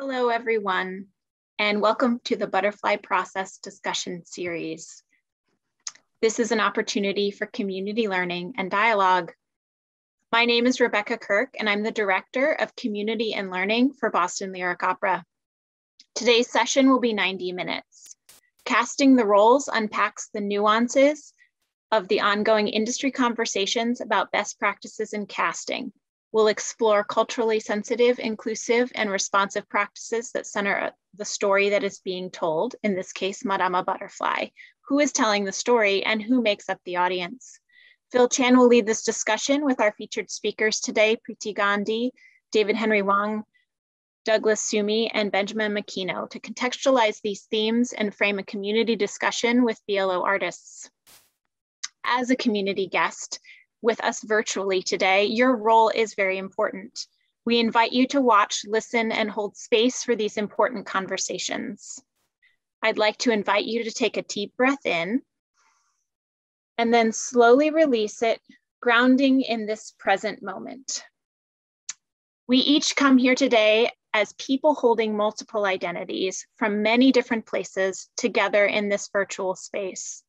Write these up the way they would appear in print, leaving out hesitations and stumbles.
Hello, everyone, and welcome to the Butterfly Process Discussion Series. This is an opportunity for community learning and dialogue. My name is Rebecca Kirk, and I'm the Director of Community and Learning for Boston Lyric Opera. Today's session will be 90 minutes. Casting the Roles unpacks the nuances of the ongoing industry conversations about best practices in casting. We'll explore culturally sensitive, inclusive, and responsive practices that center the story that is being told, in this case, Madama Butterfly, who is telling the story and who makes up the audience. Phil Chan will lead this discussion with our featured speakers today, Preeti Gandhi, David Henry Wong, Douglas Sumi, and Benjamin Makino, to contextualize these themes and frame a community discussion with BLO artists. As a community guest, with us virtually today, your role is very important. We invite you to watch, listen, and hold space for these important conversations. I'd like to invite you to take a deep breath in and then slowly release it, grounding in this present moment. We each come here today as people holding multiple identities from many different places together in this virtual space.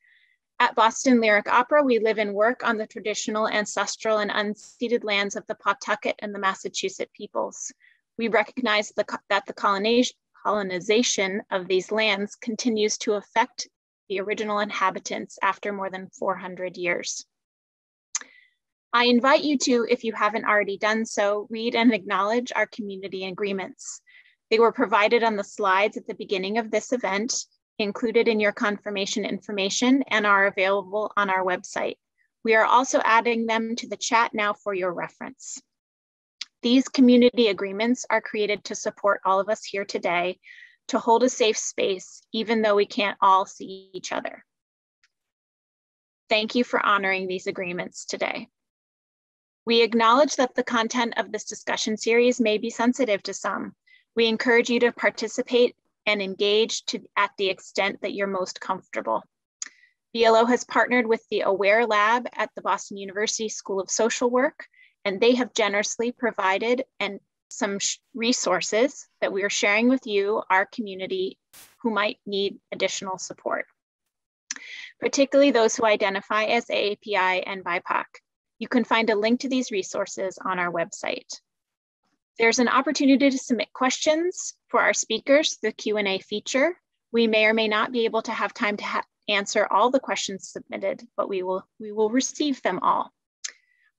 At Boston Lyric Opera, we live and work on the traditional, ancestral, and unceded lands of the Pawtucket and the Massachusetts peoples. We recognize that the colonization of these lands continues to affect the original inhabitants after more than 400 years. I invite you to, if you haven't already done so, read and acknowledge our community agreements. They were provided on the slides at the beginning of this event, included in your confirmation information, and are available on our website. We are also adding them to the chat now for your reference. These community agreements are created to support all of us here today, to hold a safe space, even though we can't all see each other. Thank you for honoring these agreements today. We acknowledge that the content of this discussion series may be sensitive to some. We encourage you to participate and engage at the extent that you're most comfortable. BLO has partnered with the AWARE Lab at the Boston University School of Social Work, and they have generously provided some resources that we are sharing with you, our community, who might need additional support, particularly those who identify as AAPI and BIPOC. You can find a link to these resources on our website. There's an opportunity to submit questions for our speakers through the Q&A feature. We may or may not be able to have time to answer all the questions submitted, but we will receive them all.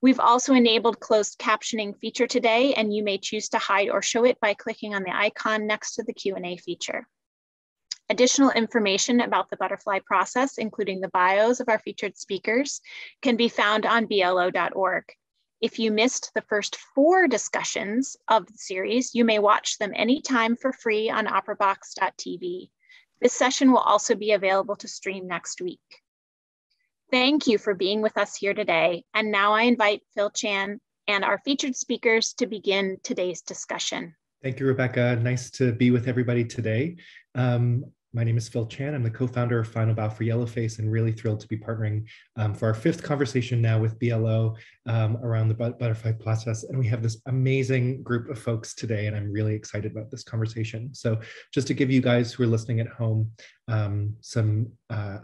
We've also enabled closed captioning feature today, and you may choose to hide or show it by clicking on the icon next to the Q&A feature. Additional information about the butterfly process, including the bios of our featured speakers, can be found on blo.org. If you missed the first 4 discussions of the series, you may watch them anytime for free on operabox.tv. This session will also be available to stream next week. Thank you for being with us here today. And now I invite Phil Chan and our featured speakers to begin today's discussion. Thank you, Rebecca. Nice to be with everybody today. My name is Phil Chan. I'm the co-founder of Final Bow for Yellowface, and really thrilled to be partnering for our 5th conversation now with BLO around the butterfly process. And we have this amazing group of folks today, and I'm really excited about this conversation. So just to give you guys who are listening at home some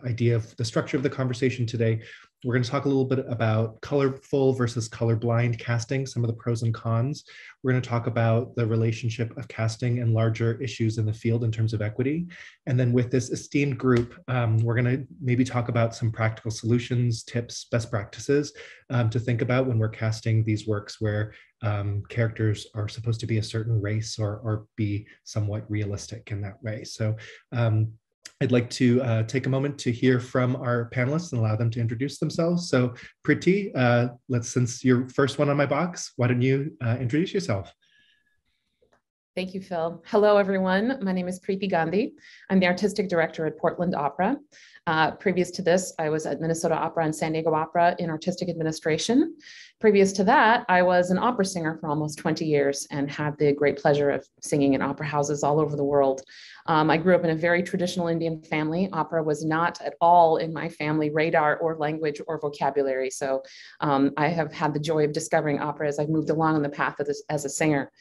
idea of the structure of the conversation today, we're going to talk a little bit about colorful versus colorblind casting, some of the pros and cons. We're going to talk about the relationship of casting and larger issues in the field in terms of equity. And then with this esteemed group, we're going to maybe talk about some practical solutions, tips, best practices to think about when we're casting these works where characters are supposed to be a certain race or be somewhat realistic in that way. So I'd like to take a moment to hear from our panelists and allow them to introduce themselves. So Preeti, since you're first one on my box, why don't you introduce yourself? Thank you, Phil. Hello, everyone. My name is Preeti Gandhi. I'm the artistic director at Portland Opera. Previous to this, I was at Minnesota Opera and San Diego Opera in artistic administration. Previous to that, I was an opera singer for almost 20 years and had the great pleasure of singing in opera houses all over the world. I grew up in a very traditional Indian family. Opera was not at all in my family radar or language or vocabulary. So I have had the joy of discovering opera as I've moved along on the path as a singer.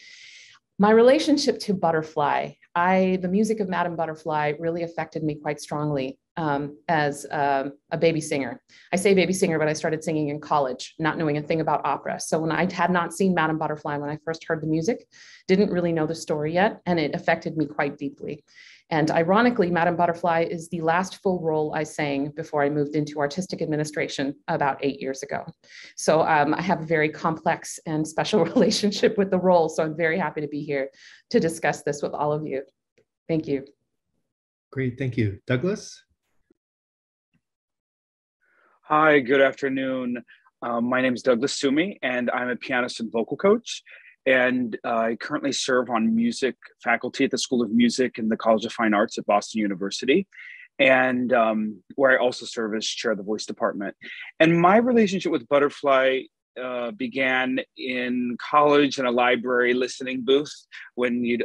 My relationship to Butterfly, the music of Madame Butterfly really affected me quite strongly as a baby singer. I say baby singer, but I started singing in college, not knowing a thing about opera. So when I had not seen Madame Butterfly, when I first heard the music, didn't really know the story yet, and it affected me quite deeply. And ironically, Madame Butterfly is the last full role I sang before I moved into artistic administration about 8 years ago. So I have a very complex and special relationship with the role. So I'm very happy to be here to discuss this with all of you. Thank you. Great, thank you. Douglas? Hi, good afternoon. My name is Douglas Sumi, and I'm a pianist and vocal coach. And I currently serve on music faculty at the School of Music in the College of Fine Arts at Boston University, and where I also serve as chair of the voice department. And my relationship with Butterfly began in college in a library listening booth when you'd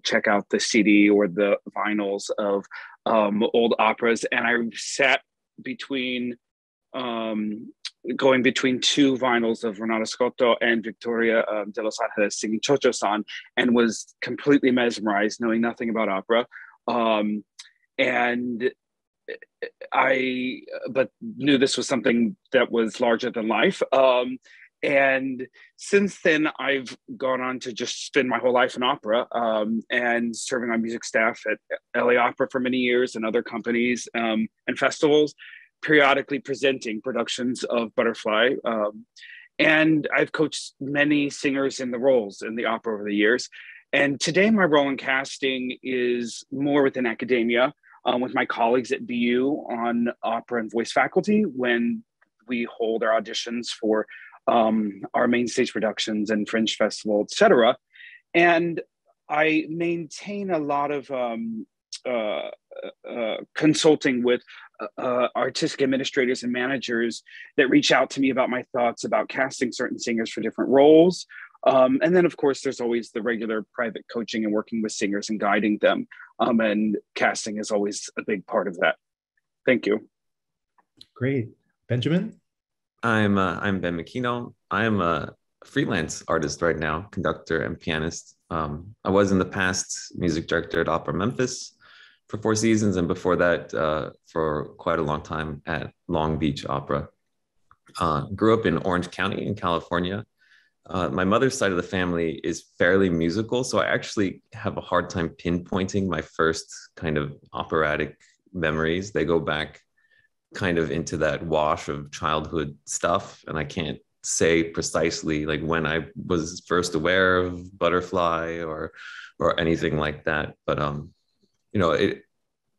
check out the CD or the vinyls of old operas, and I sat between going between two vinyls of Renata Scotto and Victoria de Los Angeles singing Cho-Cho-san, and was completely mesmerized, knowing nothing about opera. And but knew this was something that was larger than life. And since then, I've gone on to just spend my whole life in opera, and serving on music staff at LA Opera for many years and other companies and festivals, periodically presenting productions of Butterfly. And I've coached many singers in the roles in the opera over the years. And today my role in casting is more within academia, with my colleagues at BU on opera and voice faculty when we hold our auditions for our main stage productions and Fringe Festival, et cetera. And I maintain a lot of consulting with artistic administrators and managers that reach out to me about my thoughts about casting certain singers for different roles. And then, of course, there's always the regular private coaching and working with singers and guiding them. And casting is always a big part of that. Thank you. Great. Benjamin? I'm Ben McKeno. I'm a freelance artist right now, conductor and pianist. I was in the past music director at Opera Memphis for 4 seasons, and before that, for quite a long time at Long Beach Opera. Grew up in Orange County in California. My mother's side of the family is fairly musical, so I actually have a hard time pinpointing my first kind of operatic memories. They go back kind of into that wash of childhood stuff, and I can't say precisely like when I was first aware of Butterfly or anything like that. But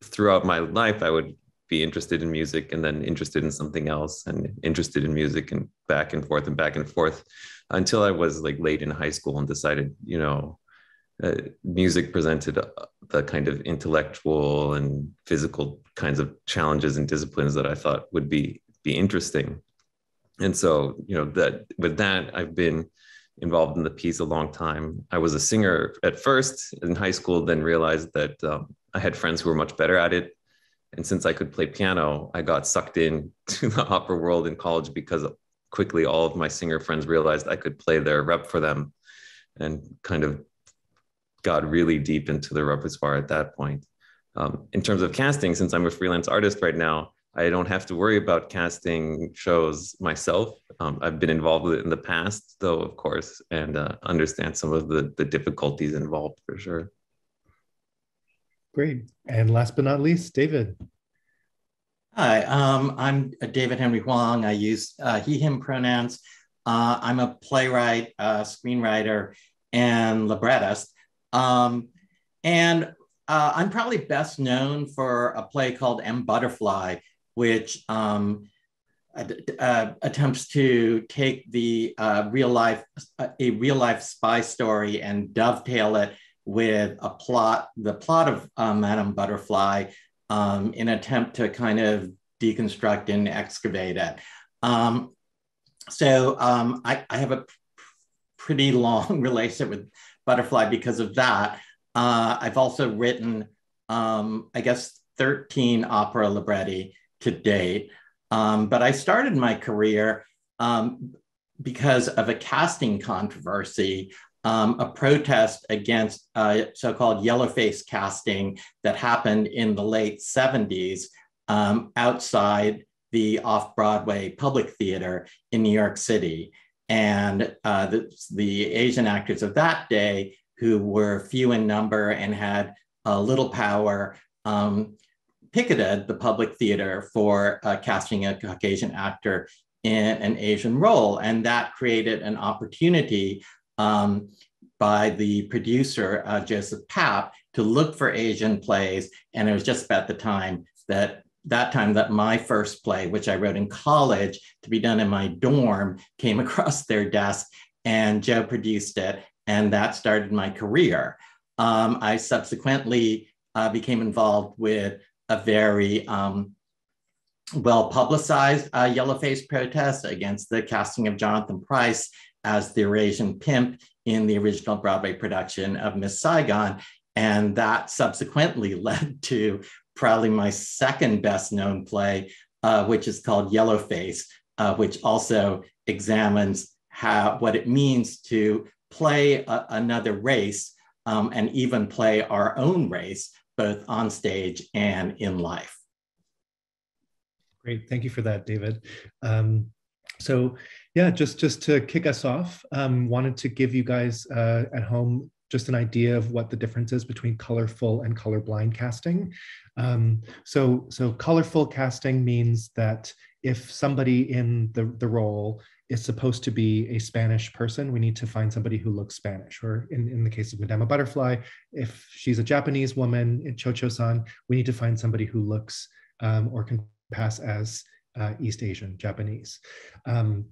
throughout my life, I would be interested in music and then interested in something else and interested in music and back and forth until I was like late in high school and decided, music presented the kind of intellectual and physical kinds of challenges and disciplines that I thought would be interesting. And so, with that, I've been involved in the piece a long time. I was a singer at first in high school, then realized that I had friends who were much better at it. And since I could play piano, I got sucked in to the opera world in college because quickly all of my singer friends realized I could play their rep for them, and kind of got really deep into the repertoire at that point. In terms of casting, since I'm a freelance artist right now, I don't have to worry about casting shows myself. I've been involved with it in the past, though, of course, and understand some of the difficulties involved for sure. Great. And last but not least, David. Hi, I'm David Henry Huang. I use he, him pronouns. I'm a playwright, screenwriter, and librettist. And I'm probably best known for a play called M. Butterfly, which attempts to take the real life spy story and dovetail it with the plot of Madame Butterfly, in an attempt to kind of deconstruct and excavate it. So I have a pretty long relationship with Butterfly because of that. I've also written, I guess, 13 opera libretti to date. But I started my career because of a casting controversy, a protest against so-called yellowface casting that happened in the late 70s outside the off-Broadway public theater in New York City. And the Asian actors of that day, who were few in number and had little power, picketed the public theater for casting a Caucasian actor in an Asian role. And that created an opportunity by the producer, Joseph Papp, to look for Asian plays. And it was just about the time that my first play, which I wrote in college to be done in my dorm, came across their desk, and Joe produced it. And that started my career. I subsequently became involved with a very well-publicized yellowface protest against the casting of Jonathan Pryce as the Eurasian pimp in the original Broadway production of Miss Saigon. And that subsequently led to probably my second best known play, which is called Yellowface, which also examines what it means to play another race and even play our own race, both on stage and in life. Great, thank you for that, David. So yeah, just to kick us off, wanted to give you guys at home just an idea of what the difference is between colorful and colorblind casting. So colorful casting means that if somebody in the role is supposed to be a Spanish person, we need to find somebody who looks Spanish. Or in the case of Madama Butterfly, if she's a Japanese woman in Cho-Cho-san, we need to find somebody who looks or can pass as East Asian, Japanese. Some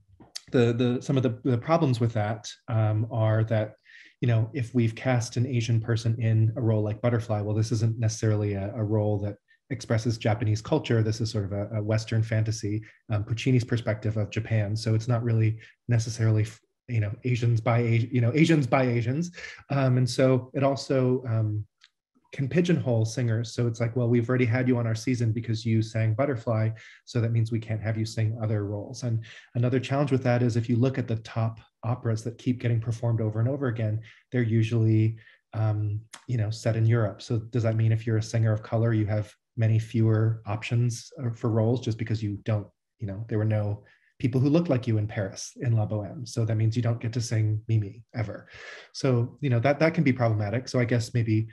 of the problems with that are that, you know, if we've cast an Asian person in a role like Butterfly, well, this isn't necessarily a role that expresses Japanese culture. This is sort of a Western fantasy, Puccini's perspective of Japan. So it's not really necessarily, you know, Asians by Asians. And so it also can pigeonhole singers. So it's like, well, we've already had you on our season because you sang Butterfly. So that means we can't have you sing other roles. And another challenge with that is if you look at the top operas that keep getting performed over and over again, they're usually, you know, set in Europe. So does that mean if you're a singer of color, you have many fewer options for roles just because you don't, you know, there were no people who looked like you in Paris in La Boheme. So that means you don't get to sing Mimi ever. So, you know, that can be problematic. So I guess maybe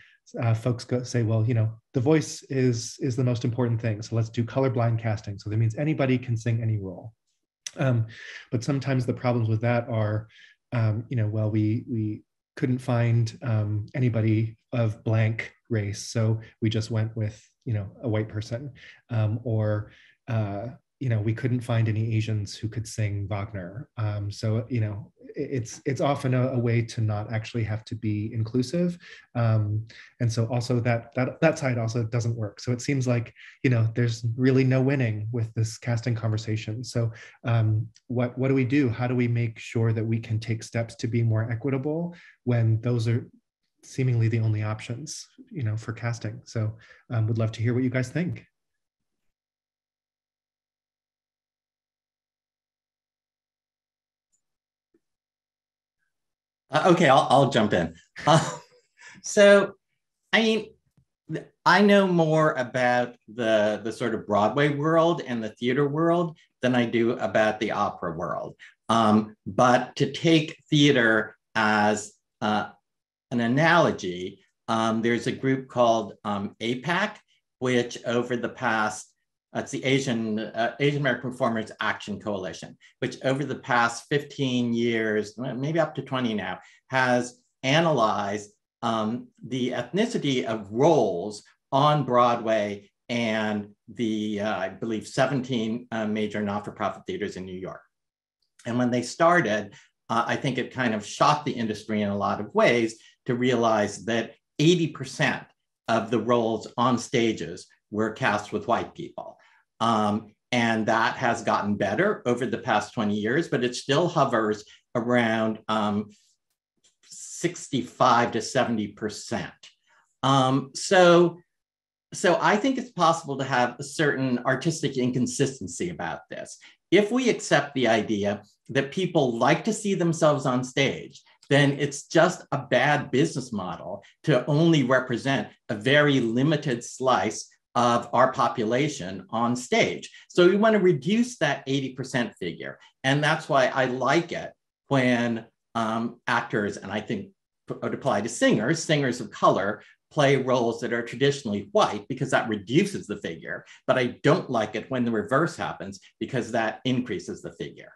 folks say, well, you know, the voice is the most important thing. So let's do colorblind casting. So that means anybody can sing any role. But sometimes the problems with that are, you know, well, we couldn't find anybody of blank race. So we just went with, you know, a white person, or, you know, we couldn't find any Asians who could sing Wagner. So, you know, it's often a way to not actually have to be inclusive. And so also that side also doesn't work. So it seems like, you know, there's really no winning with this casting conversation. So what do we do? How do we make sure that we can take steps to be more equitable when those are seemingly the only options, you know, for casting? So would love to hear what you guys think. Okay, I'll jump in. So, I mean, I know more about the sort of Broadway world and the theater world than I do about the opera world. But to take theater as an analogy, there's a group called APAC, which over the past, it's the Asian American Performers Action Coalition, which over the past 15 years, maybe up to 20 now, has analyzed the ethnicity of roles on Broadway and the, I believe, 17 major not-for-profit theaters in New York. And when they started, I think it kind of shocked the industry in a lot of ways to realize that 80% of the roles on stages were cast with white people. And that has gotten better over the past 20 years, but it still hovers around 65 to 70%. So I think it's possible to have a certain artistic inconsistency about this. if we accept the idea that people like to see themselves on stage, then it's just a bad business model to only represent a very limited slice of our population on stage. So we want to reduce that 80% figure. And that's why I like it when actors, and I think would apply to singers of color, play roles that are traditionally white, because that reduces the figure. But I don't like it when the reverse happens, because that increases the figure.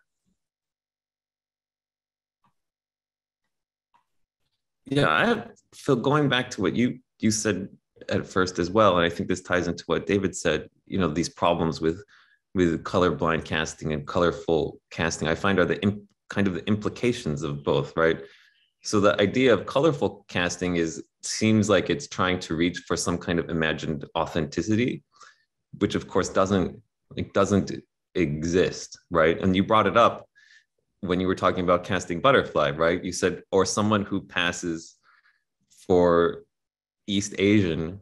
Yeah, Phil, going back to what you said at first as well, and I think this ties into what David said, you know, these problems with colorblind casting and colorful casting, I find are the kind of the implications of both, right? So the idea of colorful casting seems like it's trying to reach for some kind of imagined authenticity, which of course doesn't exist, right? And you brought it up when you were talking about casting Butterfly, right? You said, or someone who passes for East Asian,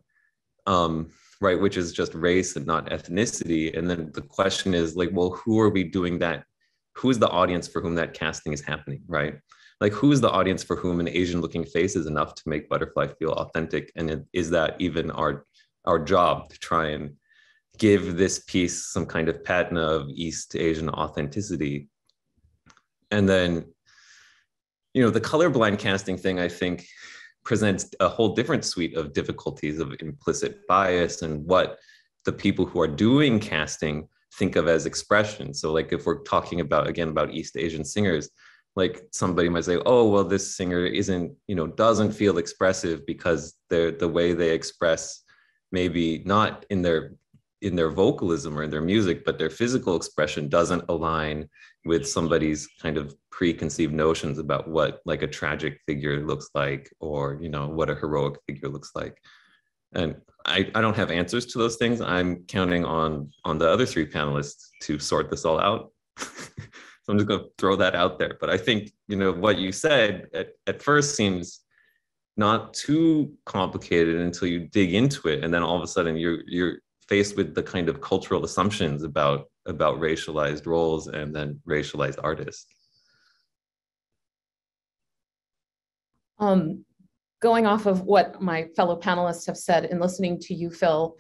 right, which is just race and not ethnicity. And then the question is like, well, who are we doing that? Who's the audience for whom that casting is happening, right? Like, who is the audience for whom an Asian looking face is enough to make Butterfly feel authentic? And is that even our job to try and give this piece some kind of patina of East Asian authenticity? And then, you know, the colorblind casting thing, I think, presents a whole different suite of difficulties of implicit bias and what the people who are doing casting think of as expression. So like, if we're talking about, again, about East Asian singers, like somebody might say, oh, well, this singer isn't, you know, doesn't feel expressive because the way they express, maybe not in their vocalism or in their music, but their physical expression doesn't align with somebody's kind of preconceived notions about what like a tragic figure looks like, or, you know, what a heroic figure looks like. And I don't have answers to those things. I'm counting on the other three panelists to sort this all out. So I'm just going to throw that out there. But I think, you know, what you said at first seems not too complicated until you dig into it. And then all of a sudden you're faced with the kind of cultural assumptions about racialized roles and then racialized artists. Going off of what my fellow panelists have said and listening to you, Phil,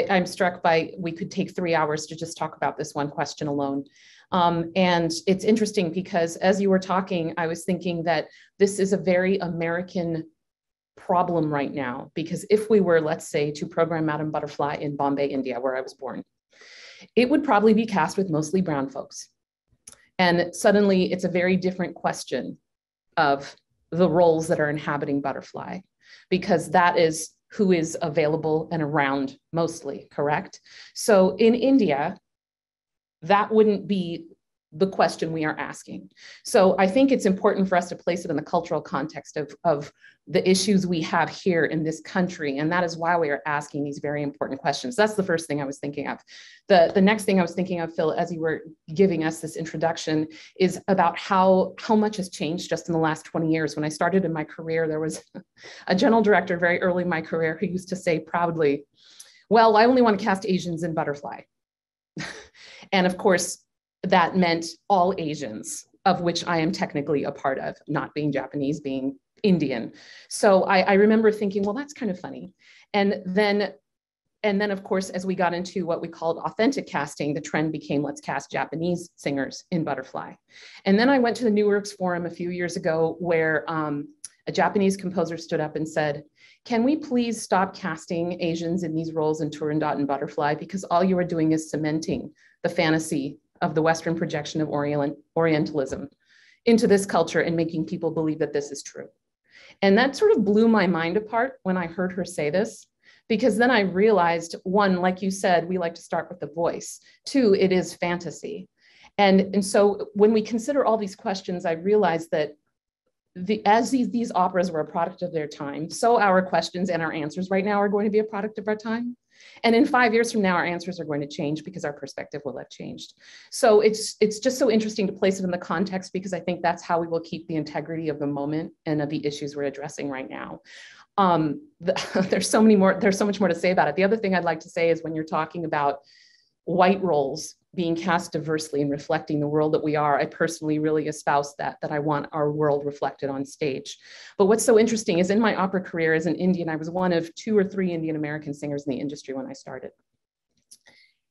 I'm struck by, we could take 3 hours to just talk about this one question alone. And it's interesting because as you were talking, I was thinking that this is a very American problem right now, because if we were, let's say, to program Madame Butterfly in Bombay, India, where I was born, it would probably be cast with mostly brown folks. And suddenly it's a very different question of the roles that are inhabiting Butterfly, because that is who is available and around mostly, correct? So in India, that wouldn't be the question we are asking. So I think it's important for us to place it in the cultural context of the issues we have here in this country. And that is why we are asking these very important questions. That's the first thing I was thinking of. The next thing I was thinking of, Phil, as you were giving us this introduction, is about how much has changed just in the last 20 years. When I started in my career, there was a general director very early in my career who used to say proudly, well, I only want to cast Asians in Butterfly. And of course, that meant all Asians, of which I am technically a part of, not being Japanese, being Indian. So I remember thinking, well, that's kind of funny. And then, of course, as we got into what we called authentic casting, the trend became, let's cast Japanese singers in Butterfly. And then I went to the New Works Forum a few years ago where a Japanese composer stood up and said, can we please stop casting Asians in these roles in Turandot and Butterfly, because all you are doing is cementing the fantasy of the Western projection of Orientalism into this culture and making people believe that this is true. And that sort of blew my mind apart when I heard her say this, because then I realized, one, like you said, we like to start with the voice. Two, it is fantasy. And so when we consider all these questions, I realized that as these operas were a product of their time, so our questions and our answers right now are going to be a product of our time. And in 5 years from now, our answers are going to change because our perspective will have changed. So it's just so interesting to place it in the context, because I think that's how we will keep the integrity of the moment and of the issues we're addressing right now. There's so much more to say about it. The other thing I'd like to say is when you're talking about white roles being cast diversely and reflecting the world that we are. I personally really espouse that I want our world reflected on stage. But what's so interesting is in my opera career as an Indian, I was one of 2 or 3 Indian American singers in the industry when I started.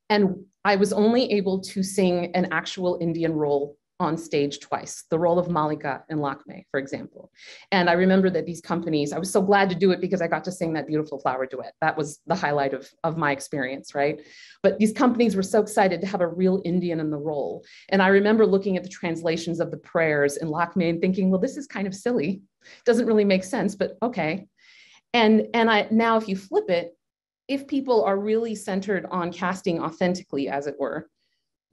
And I was only able to sing an actual Indian role on stage twice, the role of Malika in Lakme, for example. And I remember that these companies, I was so glad to do it because I got to sing that beautiful flower duet. That was the highlight of my experience, right? But these companies were so excited to have a real Indian in the role. And I remember looking at the translations of the prayers in Lakme and thinking, well, this is kind of silly. Doesn't really make sense, but okay. And now if you flip it, if people are really centered on casting authentically, as it were,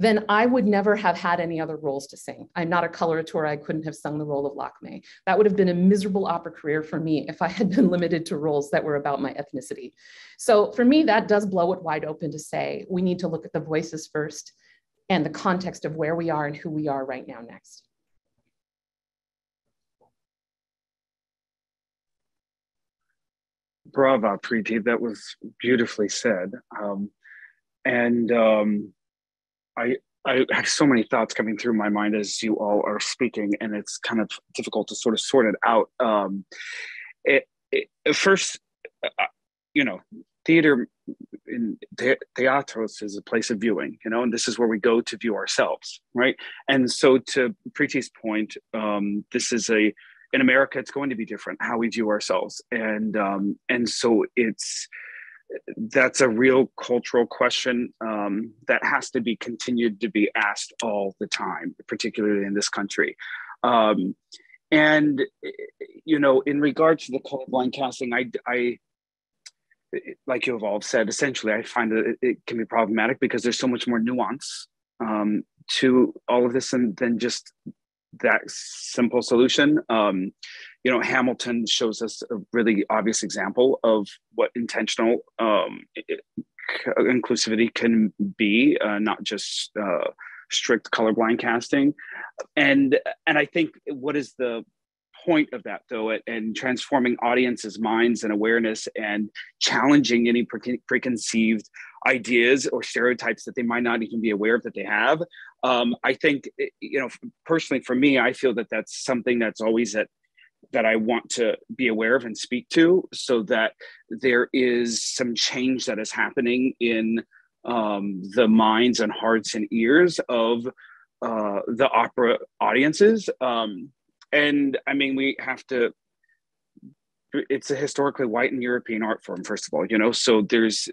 then I would never have had any other roles to sing. I'm not a coloratura. I couldn't have sung the role of Lakme. That would have been a miserable opera career for me if I had been limited to roles that were about my ethnicity. So for me, that does blow it wide open to say, we need to look at the voices first and the context of where we are and who we are right now next. Bravo, Preeti. That was beautifully said. I have so many thoughts coming through my mind as you all are speaking, and it's kind of difficult to sort of sort it out. First, theater in teatros is a place of viewing, and this is where we go to view ourselves, right? And so to Preeti's point, this is in America, it's going to be different how we view ourselves. And so that's a real cultural question that has to be continued to be asked all the time, particularly in this country. In regard to the colorblind casting, I like you have all said, essentially, I find that it can be problematic because there's so much more nuance to all of this than just that simple solution. Hamilton shows us a really obvious example of what intentional inclusivity can be, not just strict colorblind casting. And I think what is the point of that, though, and transforming audiences' minds and awareness and challenging any preconceived ideas or stereotypes that they might not even be aware of that they have. I think, personally for me, I feel that that's something that's always that I want to be aware of and speak to, so that there is some change that is happening in the minds and hearts and ears of the opera audiences. And I mean, we have to, it's a historically white and European art form, first of all, so there is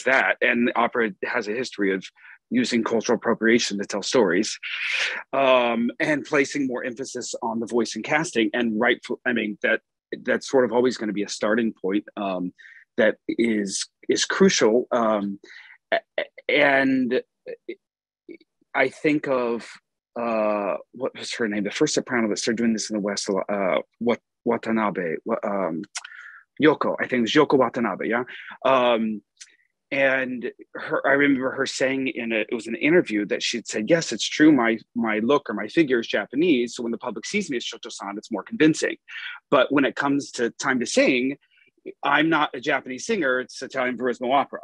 that. And opera has a history of using cultural appropriation to tell stories, and placing more emphasis on the voice and casting. And that's sort of always going to be a starting point that is crucial. And I think of, what was her name? The first soprano that started doing this in the West, Watanabe, Yoko. I think it was Yoko Watanabe, yeah. And I remember her saying it was an interview that she'd said, yes, it's true, my look or my figure is Japanese, so when the public sees me as Shoto-san, it's more convincing. But when it comes to time to sing, I'm not a Japanese singer, it's Italian Verismo opera.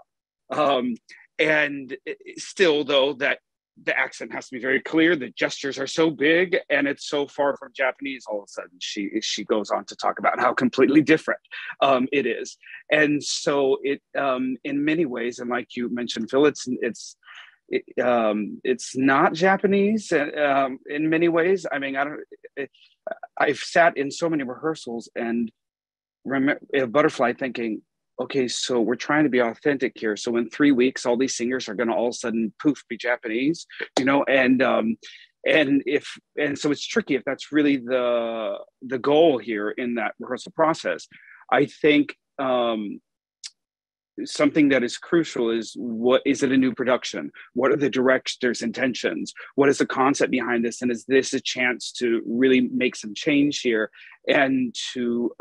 And still, though, that the accent has to be very clear, the gestures are so big, and it's so far from Japanese. All of a sudden she goes on to talk about how completely different it is. And so it in many ways, and like you mentioned, Phil, it's not Japanese in many ways. I mean, I've sat in so many rehearsals and remember Butterfly thinking, okay, so we're trying to be authentic here. So in 3 weeks, all these singers are going to all of a sudden poof be Japanese, and so it's tricky if that's really the goal here in that rehearsal process. I think something that is crucial is, what is it a new production? What are the director's intentions? What is the concept behind this? And is this a chance to really make some change here and to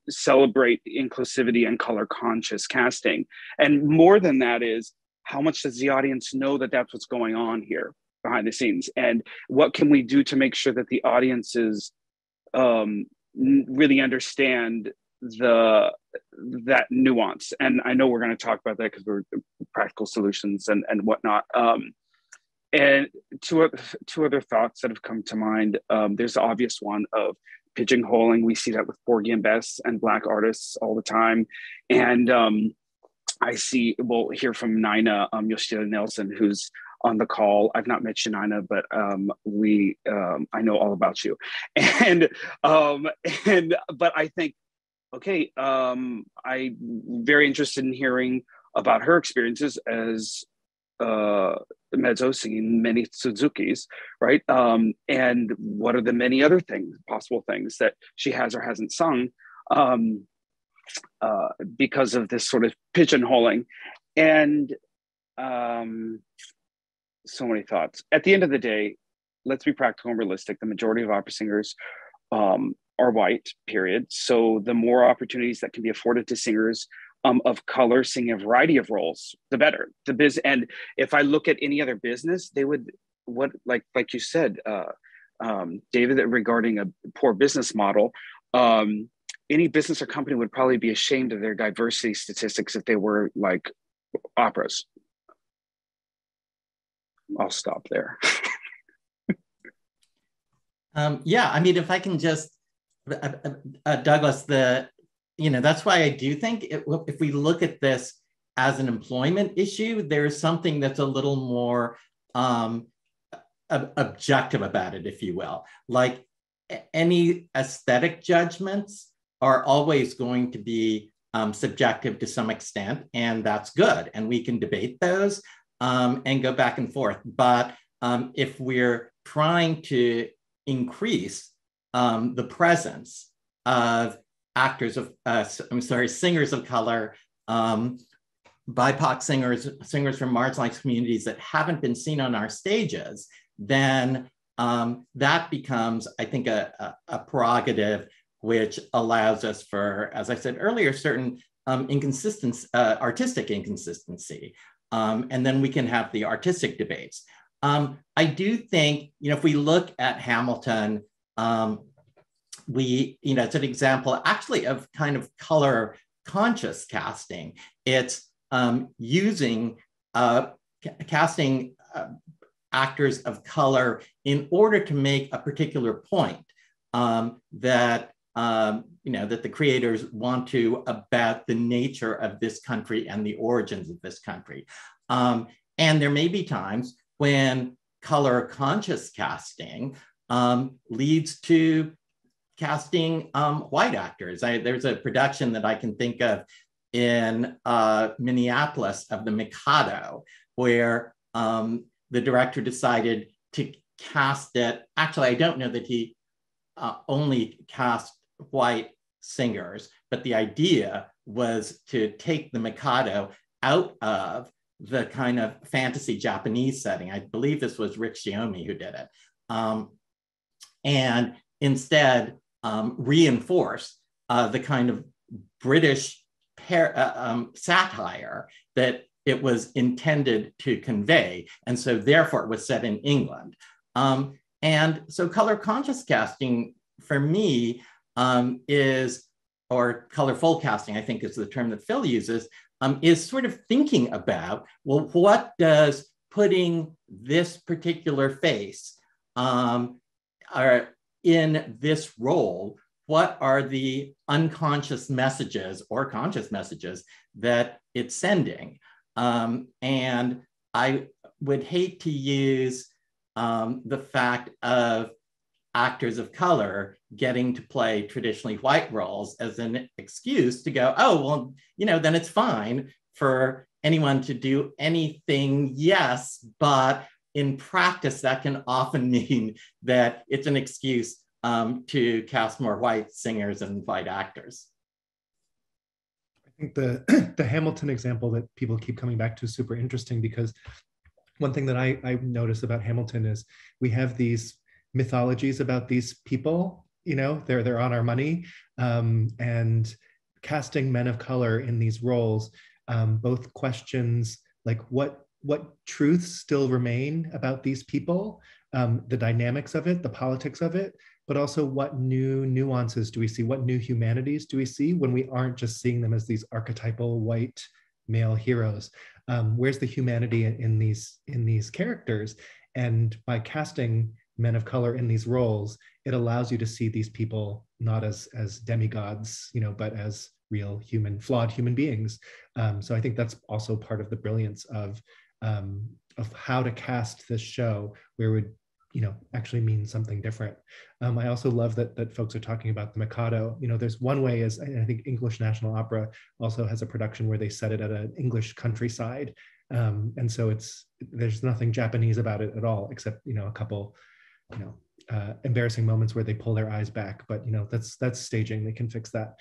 celebrate inclusivity and color conscious casting? And more than that is, how much does the audience know that that's what's going on here behind the scenes? And what can we do to make sure that the audiences really understand the that nuance. And I know we're going to talk about that because we're practical solutions and whatnot. And two other thoughts that have come to mind. There's the obvious one of pigeonholing. We see that with Porgy and Bess and Black artists all the time. And we'll hear from Nina Yoshida Nelson, who's on the call. I've not met you, Nina, but I know all about you. And but I think, okay, I'm very interested in hearing about her experiences as mezzo singing many Suzukis, right? And what are the many other possible things that she has or hasn't sung because of this sort of pigeonholing. And so many thoughts. At the end of the day, let's be practical and realistic. The majority of opera singers are white, period. So the more opportunities that can be afforded to singers of color singing a variety of roles, the better. And if I look at any other business, they would, like you said, David, regarding a poor business model, any business or company would probably be ashamed of their diversity statistics if they were like operas. I'll stop there. Yeah, I mean, if I can just, Douglas, that's why I do think if we look at this as an employment issue, there's something that's a little more objective about it, if you will. Like any aesthetic judgments are always going to be subjective to some extent, and that's good. And we can debate those and go back and forth. But if we're trying to increase the presence of singers of color, BIPOC singers from marginalized communities that haven't been seen on our stages, then that becomes, I think, a prerogative which allows us for, as I said earlier, certain artistic inconsistency. And then we can have the artistic debates. I do think, if we look at Hamilton, it's an example actually of kind of color conscious casting. It's using casting actors of color in order to make a particular point that the creators want to about the nature of this country and the origins of this country. And there may be times when color conscious casting leads to casting white actors. There's a production that I can think of in Minneapolis of The Mikado, where the director decided to cast it. Actually, I don't know that he only cast white singers, but the idea was to take the Mikado out of the kind of fantasy Japanese setting. I believe this was Rick Shiomi who did it. And instead reinforce the kind of British satire that it was intended to convey. And so therefore it was set in England. And so color conscious casting for me or colorful casting, I think is the term that Phil uses, is sort of thinking about, well, what does putting this particular face in this role, what are the unconscious messages or conscious messages that it's sending? And I would hate to use the fact of actors of color getting to play traditionally white roles as an excuse to go, oh, well, then it's fine for anyone to do anything, yes, but in practice, that can often mean that it's an excuse to cast more white singers and white actors. I think the Hamilton example that people keep coming back to is super interesting, because one thing that I notice about Hamilton is we have these mythologies about these people, they're on our money, and casting men of color in these roles both questions like what truths still remain about these people, the dynamics of it, the politics of it, but also what new nuances do we see? What new humanities do we see when we aren't just seeing them as these archetypal white male heroes? Where's the humanity in these characters? And by casting men of color in these roles, it allows you to see these people not as demigods, but as real flawed human beings. So I think that's also part of the brilliance of how to cast this show, where it would actually mean something different. I also love that folks are talking about the Mikado. There's one way is, I think English National Opera also has a production where they set it at an English countryside. And so there's nothing Japanese about it at all, except, a couple, embarrassing moments where they pull their eyes back, but that's staging, they can fix that.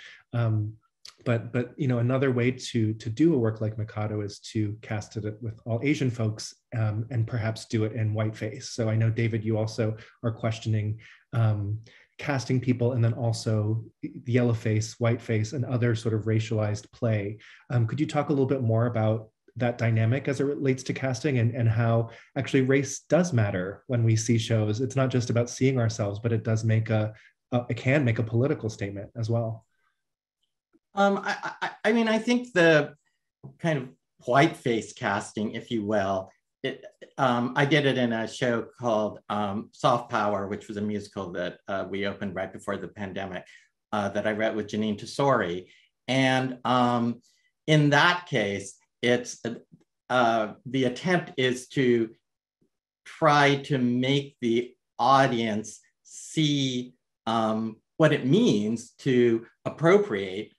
But another way to do a work like Mikado is to cast it with all Asian folks, and perhaps do it in whiteface. So I know, David, you also are questioning casting people and then also yellowface, whiteface, and other sort of racialized play. Could you talk a little bit more about that dynamic as it relates to casting, and how actually race does matter when we see shows? It's not just about seeing ourselves, but it does it can make a political statement as well. I mean, I think the kind of whiteface casting, if you will, I did it in a show called Soft Power, which was a musical that we opened right before the pandemic, that I wrote with Janine Tesori. And in that case, it's the attempt is to try to make the audience see what it means to appropriate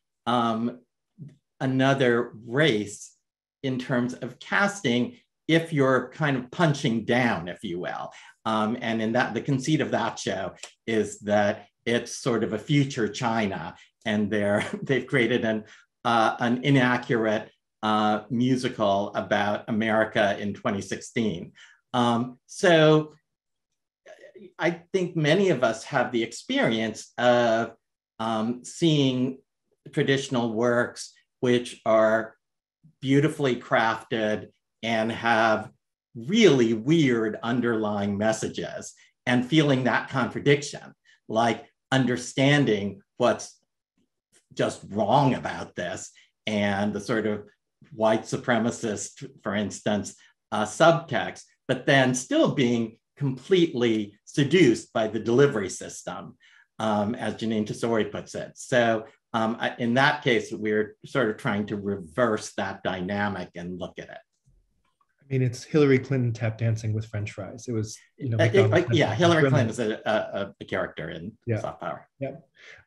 another race in terms of casting, if you're kind of punching down, if you will. And in that, the conceit of that show is that it's sort of a future China, and they've created an inaccurate musical about America in 2016. So I think many of us have the experience of seeing traditional works which are beautifully crafted and have really weird underlying messages, and feeling that contradiction, like understanding what's just wrong about this, and the sort of white supremacist, for instance, subtext, but then still being completely seduced by the delivery system, as Janine Tesori puts it. So in that case, we're sort of trying to reverse that dynamic and look at it. I mean, it's Hillary Clinton tap dancing with French fries. It was, yeah, Hillary Clinton is a character in Soft Power. Yeah.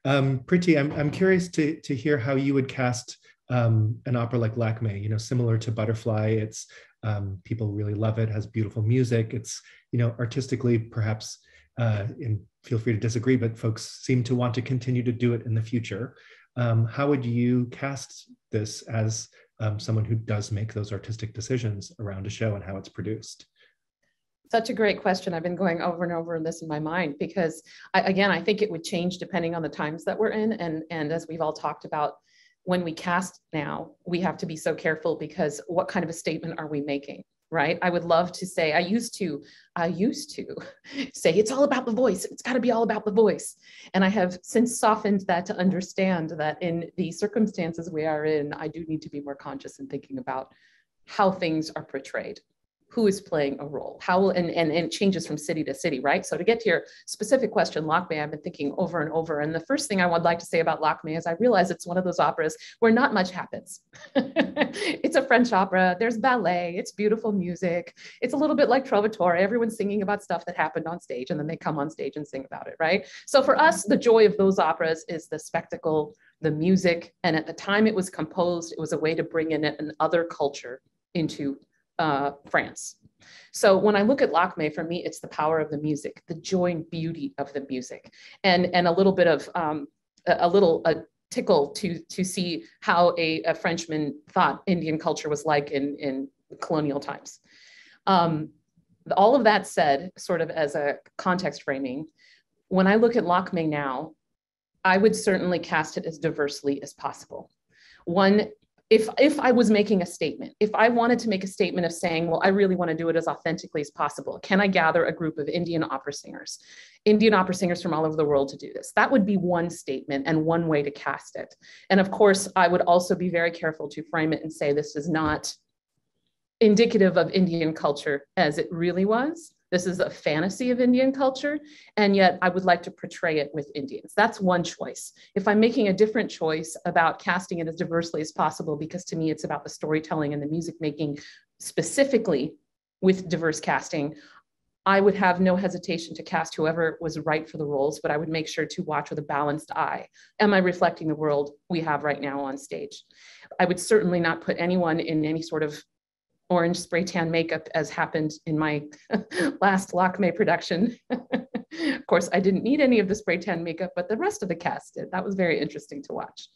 Priti, I'm curious to hear how you would cast an opera like Lakme, similar to Butterfly. It's people really love it, has beautiful music. It's, artistically perhaps, and feel free to disagree, but folks seem to want to continue to do it in the future. How would you cast this as someone who does make those artistic decisions around a show and how it's produced? Such a great question. I've been going over and over this in my mind, because I think it would change depending on the times that we're in. And as we've all talked about, when we cast now, we have to be so careful, because what kind of a statement are we making, right? I would love to say, I used to say, it's all about the voice. It's got to be all about the voice. And I have since softened that to understand that in the circumstances we are in, I do need to be more conscious in thinking about how things are portrayed. Who is playing a role, and it changes from city to city, right? So to get to your specific question, Lakme, I've been thinking over and over. And the first thing I would like to say about Lakme is I realize it's one of those operas where not much happens. It's a French opera, there's ballet, it's beautiful music. It's a little bit like Trovatore, everyone's singing about stuff that happened on stage, and then they come on stage and sing about it, right? So for us, the joy of those operas is the spectacle, the music. And at the time it was composed, it was a way to bring in an other culture into France. So when I look at Lakme, for me, it's the power of the music, the joy and beauty of the music, and a little bit of a tickle to see how a Frenchman thought Indian culture was like in colonial times. All of that said, sort of as a context framing, when I look at Lakme now, I would certainly cast it as diversely as possible. One, if I was making a statement, if I wanted to make a statement of saying, well, I really want to do it as authentically as possible, can I gather a group of Indian opera singers from all over the world to do this? That would be one statement and one way to cast it. And of course, I would also be very careful to frame it and say this is not indicative of Indian culture as it really was. This is a fantasy of Indian culture, and yet I would like to portray it with Indians. That's one choice. If I'm making a different choice about casting it as diversely as possible, because to me it's about the storytelling and the music making specifically with diverse casting, I would have no hesitation to cast whoever was right for the roles, but I would make sure to watch with a balanced eye. Am I reflecting the world we have right now on stage? I would certainly not put anyone in any sort of orange spray tan makeup as happened in my last Lakme production. Of course, I didn't need any of the spray tan makeup, but the rest of the cast did. That was very interesting to watch.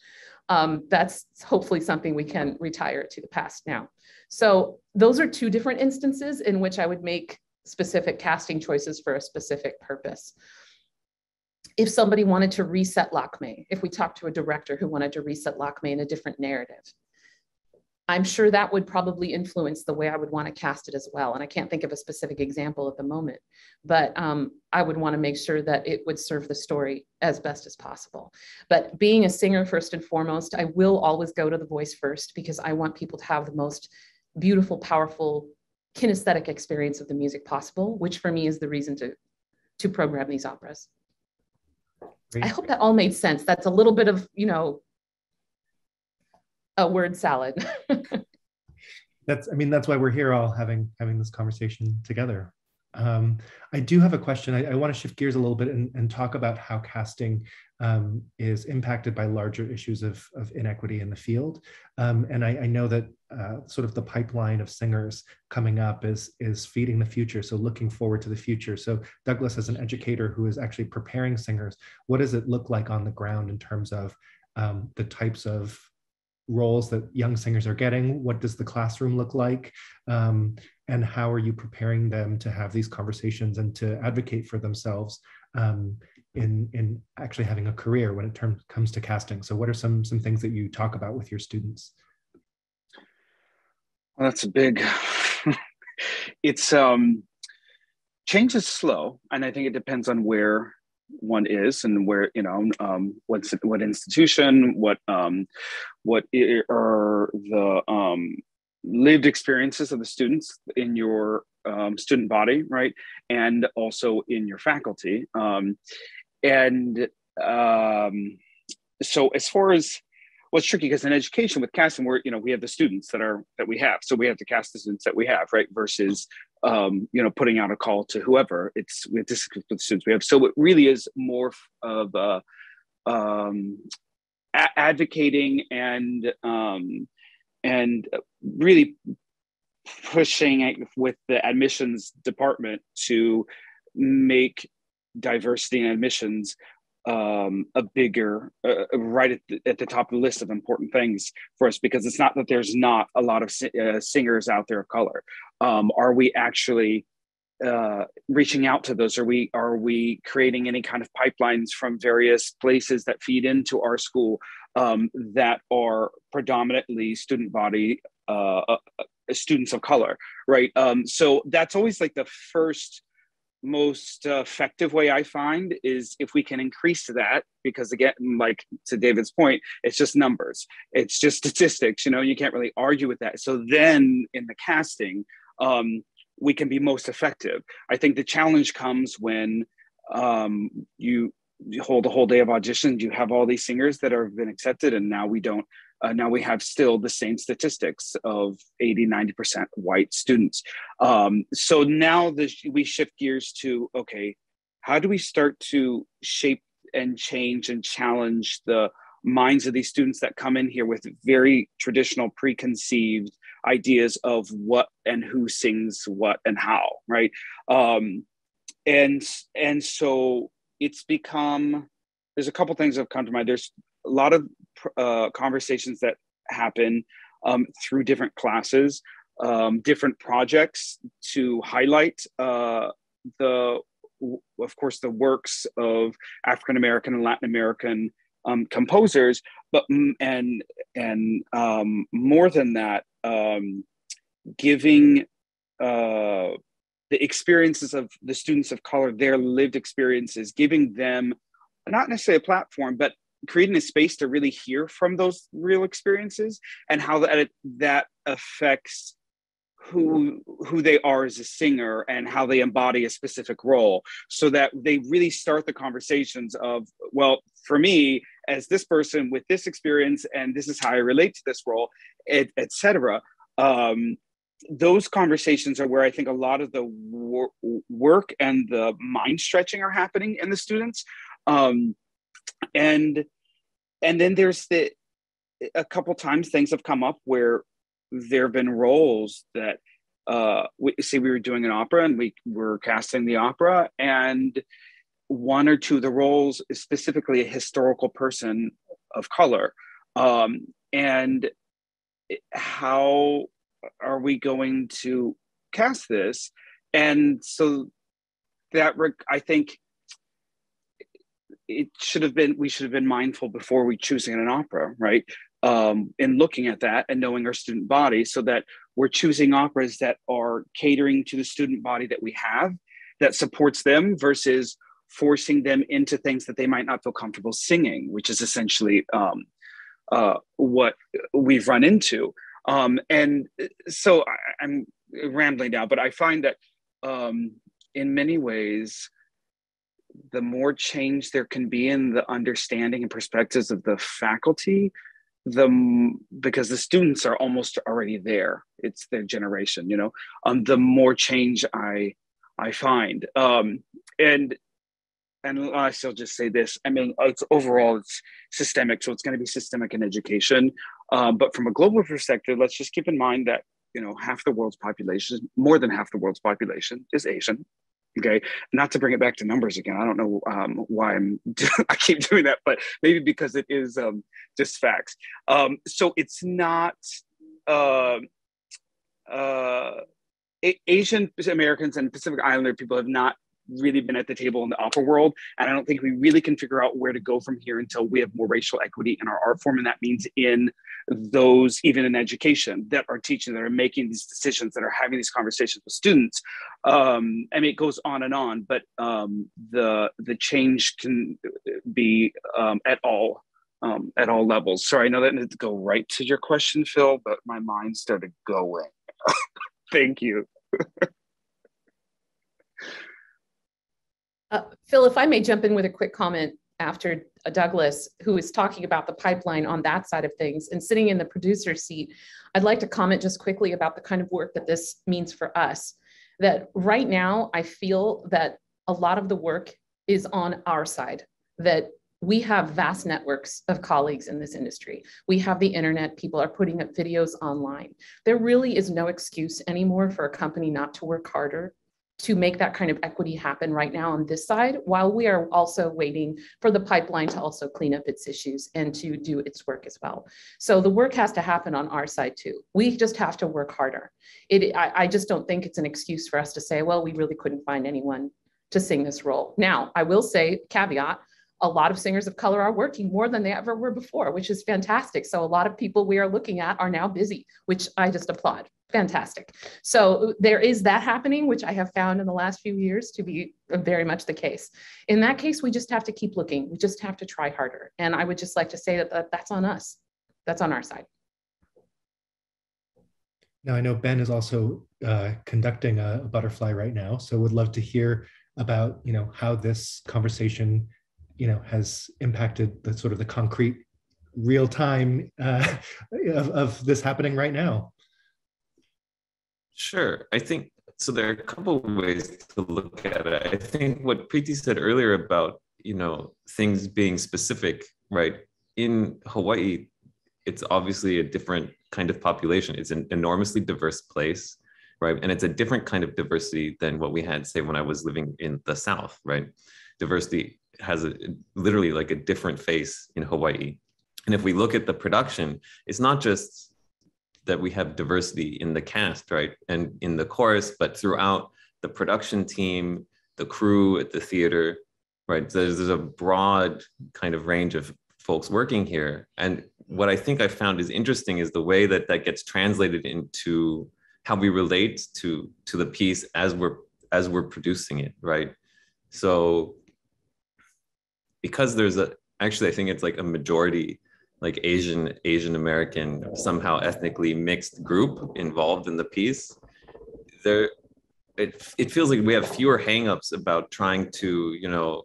That's hopefully something we can retire to the past now. So those are two different instances in which I would make specific casting choices for a specific purpose. If somebody wanted to reset Lakme, if we talked to a director who wanted to reset Lakme in a different narrative, I'm sure that would probably influence the way I would want to cast it as well. And I can't think of a specific example at the moment, but I would want to make sure that it would serve the story as best as possible. But being a singer, first and foremost, I will always go to the voice first, because I want people to have the most beautiful, powerful, kinesthetic experience of the music possible, which for me is the reason to program these operas. Great. I hope that all made sense. That's a little bit of, a word salad. That's why we're here all having this conversation together. I do have a question. I want to shift gears a little bit and talk about how casting is impacted by larger issues of inequity in the field. And I know that sort of the pipeline of singers coming up is feeding the future. So looking forward to the future. So Douglas, as an educator who is actually preparing singers, what does it look like on the ground in terms of the types of roles that young singers are getting? What does the classroom look like? And how are you preparing them to have these conversations and to advocate for themselves in actually having a career when it comes to casting? So what are some things that you talk about with your students? Well, that's a big, it's, change is slow. And I think it depends on where one is and where, what institution, what are the lived experiences of the students in your student body, right? And also in your faculty. So as far as what's tricky, because in education with casting, we have the students that we have. So we have to cast the students that we have, right? Versus putting out a call to whoever. We have to stick with the students we have. So it really is more of advocating and really pushing with the admissions department to make diversity in admissions a bigger, right at the top of the list of important things for us, because it's not that there's not a lot of singers out there of color. Are we actually reaching out to those? Are we creating any kind of pipelines from various places that feed into our school that are predominantly student body students of color, right? So that's always like the first most effective way I find is if we can increase that, because again, like to David's point, it's just numbers, it's just statistics, you can't really argue with that. So then in the casting, we can be most effective. I think the challenge comes when you hold a whole day of auditions, you have all these singers that have been accepted, and now we don't, now we have still the same statistics of 80-90% white students. So now we shift gears to, okay, how do we start to shape and change and challenge the minds of these students that come in here with very traditional preconceived ideas of what and who sings what and how, right? And so it's become, there's a couple things that have come to mind. There's a lot of conversations that happen through different classes, different projects to highlight of course, the works of African-American and Latin American composers, but more than that, giving the experiences of the students of color, their lived experiences, giving them not necessarily a platform, but creating a space to really hear from those real experiences and how that affects who they are as a singer and how they embody a specific role, so that they really start the conversations of, well, for me as this person with this experience, and this is how I relate to this role, etc. Those conversations are where I think a lot of the work and the mind stretching are happening in the students. And then there's a couple times things have come up where there have been roles that we were doing an opera and we were casting the opera, and one or two of the roles is specifically a historical person of color. And how are we going to cast this? And so that I think we should have been mindful before we choosing an opera, right? In looking at that and knowing our student body, so that we're choosing operas that are catering to the student body that we have, that supports them, versus forcing them into things that they might not feel comfortable singing, which is essentially what we've run into. And so I'm rambling now, but I find that in many ways, the more change there can be in the understanding and perspectives of the faculty, because the students are almost already there. It's their generation, the more change I find. And I still just say this, I mean, it's systemic, so it's going to be systemic in education. But from a global perspective, let's just keep in mind that, half the world's population, more than half the world's population is Asian. Okay, not to bring it back to numbers again. I don't know why I keep doing that, but maybe because it is just facts. So it's not Asian Americans and Pacific Islander people have not really been at the table in the opera world, and I don't think we really can figure out where to go from here until we have more racial equity in our art form, and that means in those, even in education, that are teaching, that are making these decisions, that are having these conversations with students. I mean, it goes on and on, but the change can be at all levels. Sorry, I know that didn't go right to your question, Phil, but my mind started going. Thank you. Phil, if I may jump in with a quick comment after Douglas, who is talking about the pipeline on that side of things and sitting in the producer's seat, I'd like to comment just quickly about the kind of work that this means for us. That right now, I feel that a lot of the work is on our side, that we have vast networks of colleagues in this industry. We have the internet, people are putting up videos online. There really is no excuse anymore for a company not to work harder to make that kind of equity happen right now on this side, while we are also waiting for the pipeline to also clean up its issues and to do its work as well. So the work has to happen on our side too. We just have to work harder. I just don't think it's an excuse for us to say, well, we really couldn't find anyone to sing this role. Now, I will say, caveat, a lot of singers of color are working more than they ever were before, which is fantastic. So a lot of people we are looking at are now busy, which I just applaud. Fantastic. So there is that happening, which I have found in the last few years to be very much the case. In that case, we just have to keep looking. We just have to try harder. And I would just like to say that that's on us. That's on our side. Now, I know Ben is also conducting a butterfly right now, so would love to hear about, how this conversation, has impacted the sort of the concrete real time of this happening right now. Sure. I think, so there are a couple of ways to look at it. I think what Preeti said earlier about, things being specific, right? In Hawaii, it's obviously a different kind of population. It's an enormously diverse place, right? And it's a different kind of diversity than what we had, say, when I was living in the South, right? Diversity has literally like a different face in Hawaii. And if we look at the production, it's not just that we have diversity in the cast, right? And in the chorus, but throughout the production team, the crew at the theater, right? There's a broad kind of range of folks working here. And what I think I found is interesting is the way that that gets translated into how we relate to the piece as we're producing it, right? So because there's actually, I think it's like a majority, like Asian American, somehow ethnically mixed group involved in the piece, it feels like we have fewer hangups about trying to,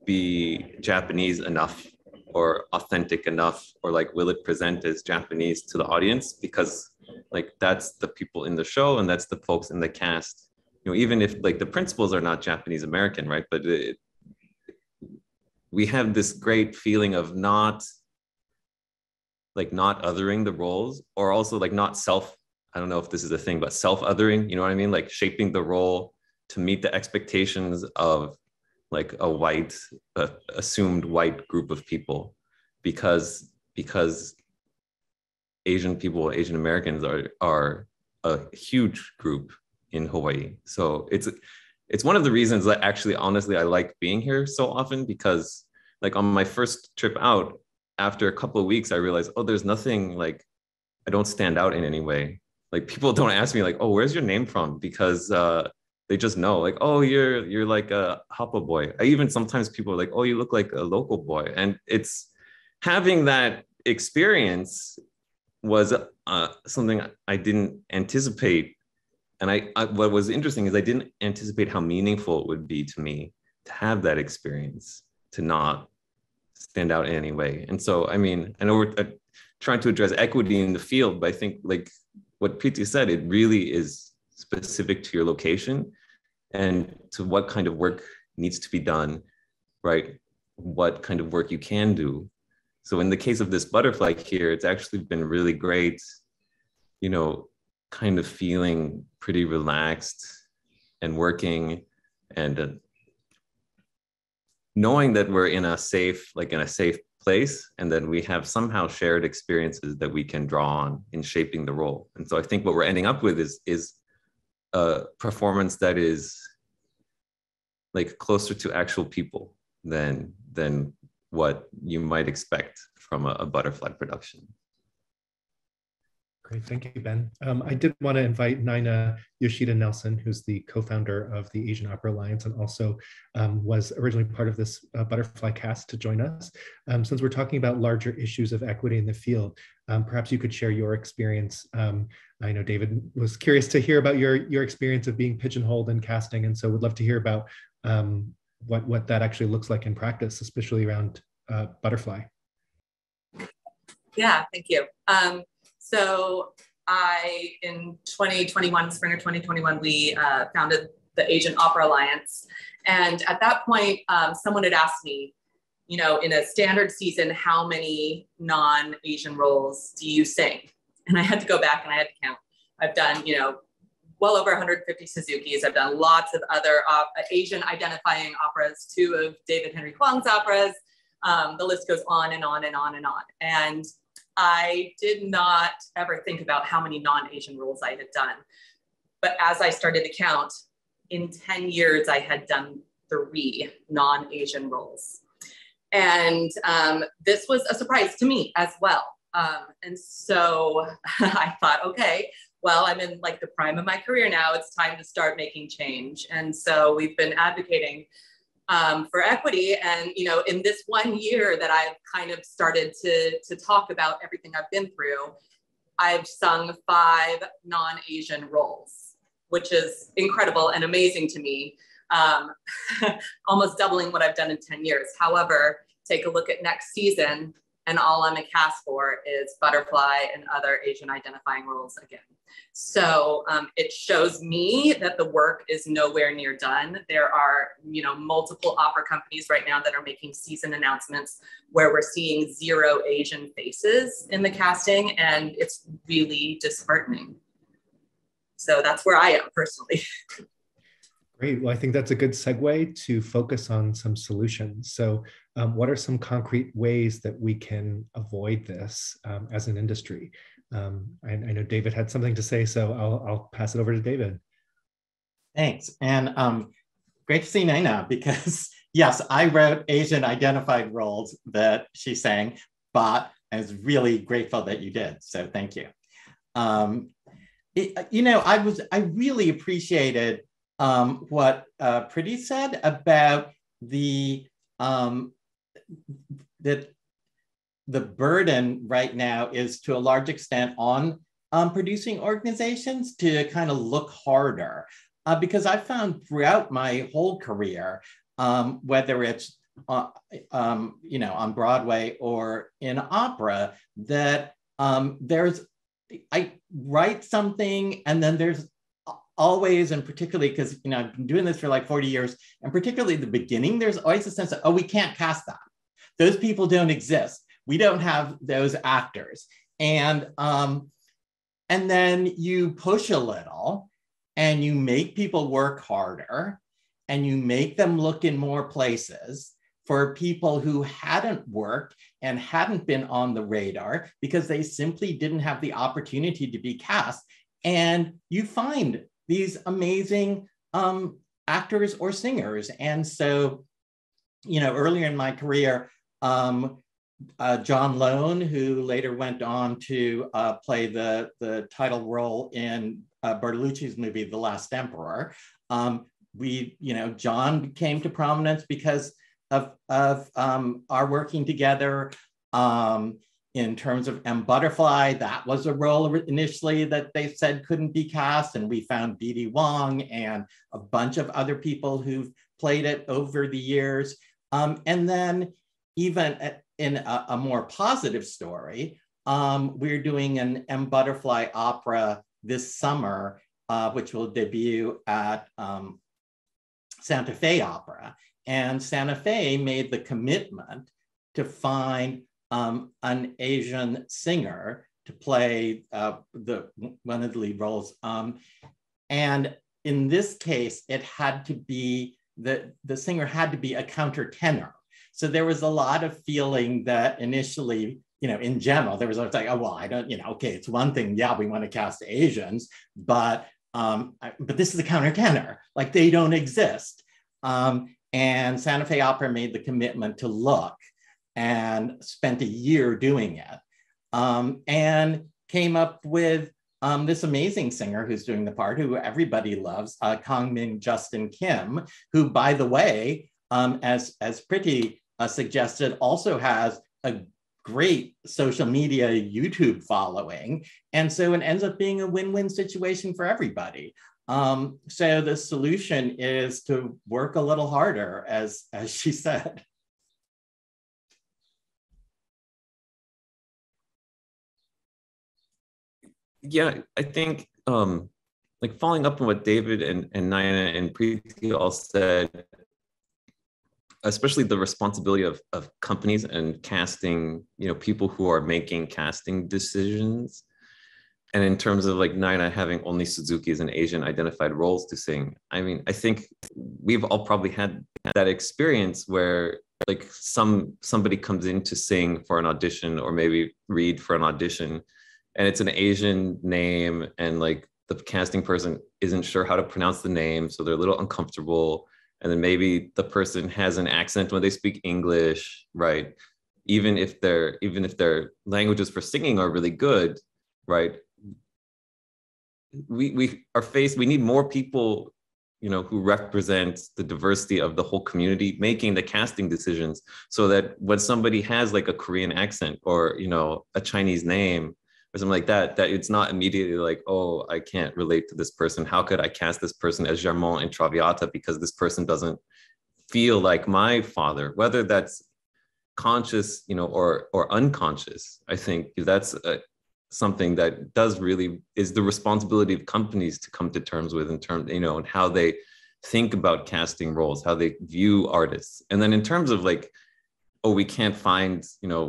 be Japanese enough or authentic enough, or like, will it present as Japanese to the audience? Because like, that's the people in the show and that's the folks in the cast, even if like the principals are not Japanese American, right? But we have this great feeling of not othering the roles, or also like not I don't know if this is a thing, but self-othering, you know what I mean? Like shaping the role to meet the expectations of like a assumed white group of people, because Asian people, Asian Americans are a huge group in Hawaii. So it's one of the reasons that actually, honestly, I like being here so often, because like on my first trip out, after a couple of weeks, I realized, oh, there's nothing, like, I don't stand out in any way. Like people don't ask me like, oh, where's your name from? Because they just know like, oh, you're like a Hapa boy. Sometimes people are like, oh, you look like a local boy. And it's having that experience was something I didn't anticipate. And what was interesting is I didn't anticipate how meaningful it would be to me to have that experience, to not stand out in any way. And so, I mean, I know we're trying to address equity in the field, but I think like what Preeti said, it really is specific to your location and to what kind of work needs to be done, right? What kind of work you can do. So in the case of this butterfly here, it's actually been really great, kind of feeling pretty relaxed and working, and knowing that we're in a safe place, and then we have somehow shared experiences that we can draw on in shaping the role. And so I think what we're ending up with is a performance that is like closer to actual people than what you might expect from a butterfly production. Great, thank you, Ben. I did want to invite Nina Yoshida Nelson, who's the co-founder of the Asian Opera Alliance and also was originally part of this butterfly cast, to join us. Since we're talking about larger issues of equity in the field, perhaps you could share your experience. I know David was curious to hear about your experience of being pigeonholed in casting, and so would love to hear about what that actually looks like in practice, especially around butterfly. Yeah, thank you. So in 2021, spring of 2021, we founded the Asian Opera Alliance. And at that point, someone had asked me, in a standard season, how many non-Asian roles do you sing? And I had to go back and I had to count. I've done, well over 150 Suzuki's. I've done lots of other Asian identifying operas, 2 of David Henry Huang's operas. The list goes on and on and on and on. And I did not ever think about how many non-Asian roles I had done. But as I started to count, in 10 years, I had done 3 non-Asian roles. And this was a surprise to me as well. And so I thought, okay, well, I'm in like the prime of my career now. It's time to start making change. And so we've been advocating for equity. And, in this 1 year that I've kind of started to talk about everything I've been through, I've sung 5 non-Asian roles, which is incredible and amazing to me. Almost doubling what I've done in 10 years. However, take a look at next season and all I'm a cast for is butterfly and other Asian identifying roles again. So it shows me that the work is nowhere near done. There are, multiple opera companies right now that are making season announcements where we're seeing 0 Asian faces in the casting, and it's really disheartening. So that's where I am personally. Great. Well, I think that's a good segue to focus on some solutions. So what are some concrete ways that we can avoid this as an industry? I know David had something to say, so I'll pass it over to David. Thanks. And great to see Naina, because yes, I wrote Asian identified roles that she sang, but I was really grateful that you did. So thank you. I really appreciated what Priti said about that the burden right now is to a large extent on producing organizations to kind of look harder. Because I found throughout my whole career, whether it's on Broadway or in opera, that I write something and then there's always, and particularly because I've been doing this for like 40 years, and particularly the beginning, there's always a sense of, oh, we can't cast that. Those people don't exist. We don't have those actors. And then you push a little and you make people work harder and you make them look in more places for people who hadn't worked and hadn't been on the radar because they simply didn't have the opportunity to be cast. And you find these amazing actors or singers. And so, earlier in my career, John Lone, who later went on to play the title role in Bertolucci's movie, The Last Emperor. John came to prominence because of our working together. In terms of M. Butterfly, that was a role initially that they said couldn't be cast, and we found B.D. Wong and a bunch of other people who've played it over the years. And then even in a more positive story, we're doing an M. Butterfly opera this summer, which will debut at Santa Fe Opera. And Santa Fe made the commitment to find an Asian singer to play one of the lead roles. And in this case, it had to be, the singer had to be a countertenor. So there was a lot of feeling that initially, in general, there was like, oh, well, I don't, okay, it's one thing, yeah, we want to cast Asians, but this is a countertenor, like they don't exist. And Santa Fe Opera made the commitment to look and spent a year doing it, and came up with this amazing singer who's doing the part, who everybody loves, Kang Min Justin Kim, who, by the way, as Priti suggested, also has a great social media YouTube following. And so it ends up being a win-win situation for everybody. So the solution is to work a little harder, as she said. Yeah, I think like following up on what David and Naina and Preeti all said, especially the responsibility of companies and casting, people who are making casting decisions. And in terms of like Naina having only Suzuki's and Asian identified roles to sing, I mean, I think we've all probably had that experience where like somebody comes in to sing for an audition or maybe read for an audition, and it's an Asian name, and like the casting person isn't sure how to pronounce the name, so they're a little uncomfortable. And then maybe the person has an accent when they speak English, right? Even if their languages for singing are really good, right? We need more people, who represent the diversity of the whole community making the casting decisions, so that when somebody has like a Korean accent or, a Chinese name or something like that, that it's not immediately like, oh, I can't relate to this person. How could I cast this person as Germain in Traviata because this person doesn't feel like my father, whether that's conscious, or unconscious. I think that's something that does really is the responsibility of companies to come to terms with in terms, and how they think about casting roles, how they view artists. And then in terms of like, oh, we can't find,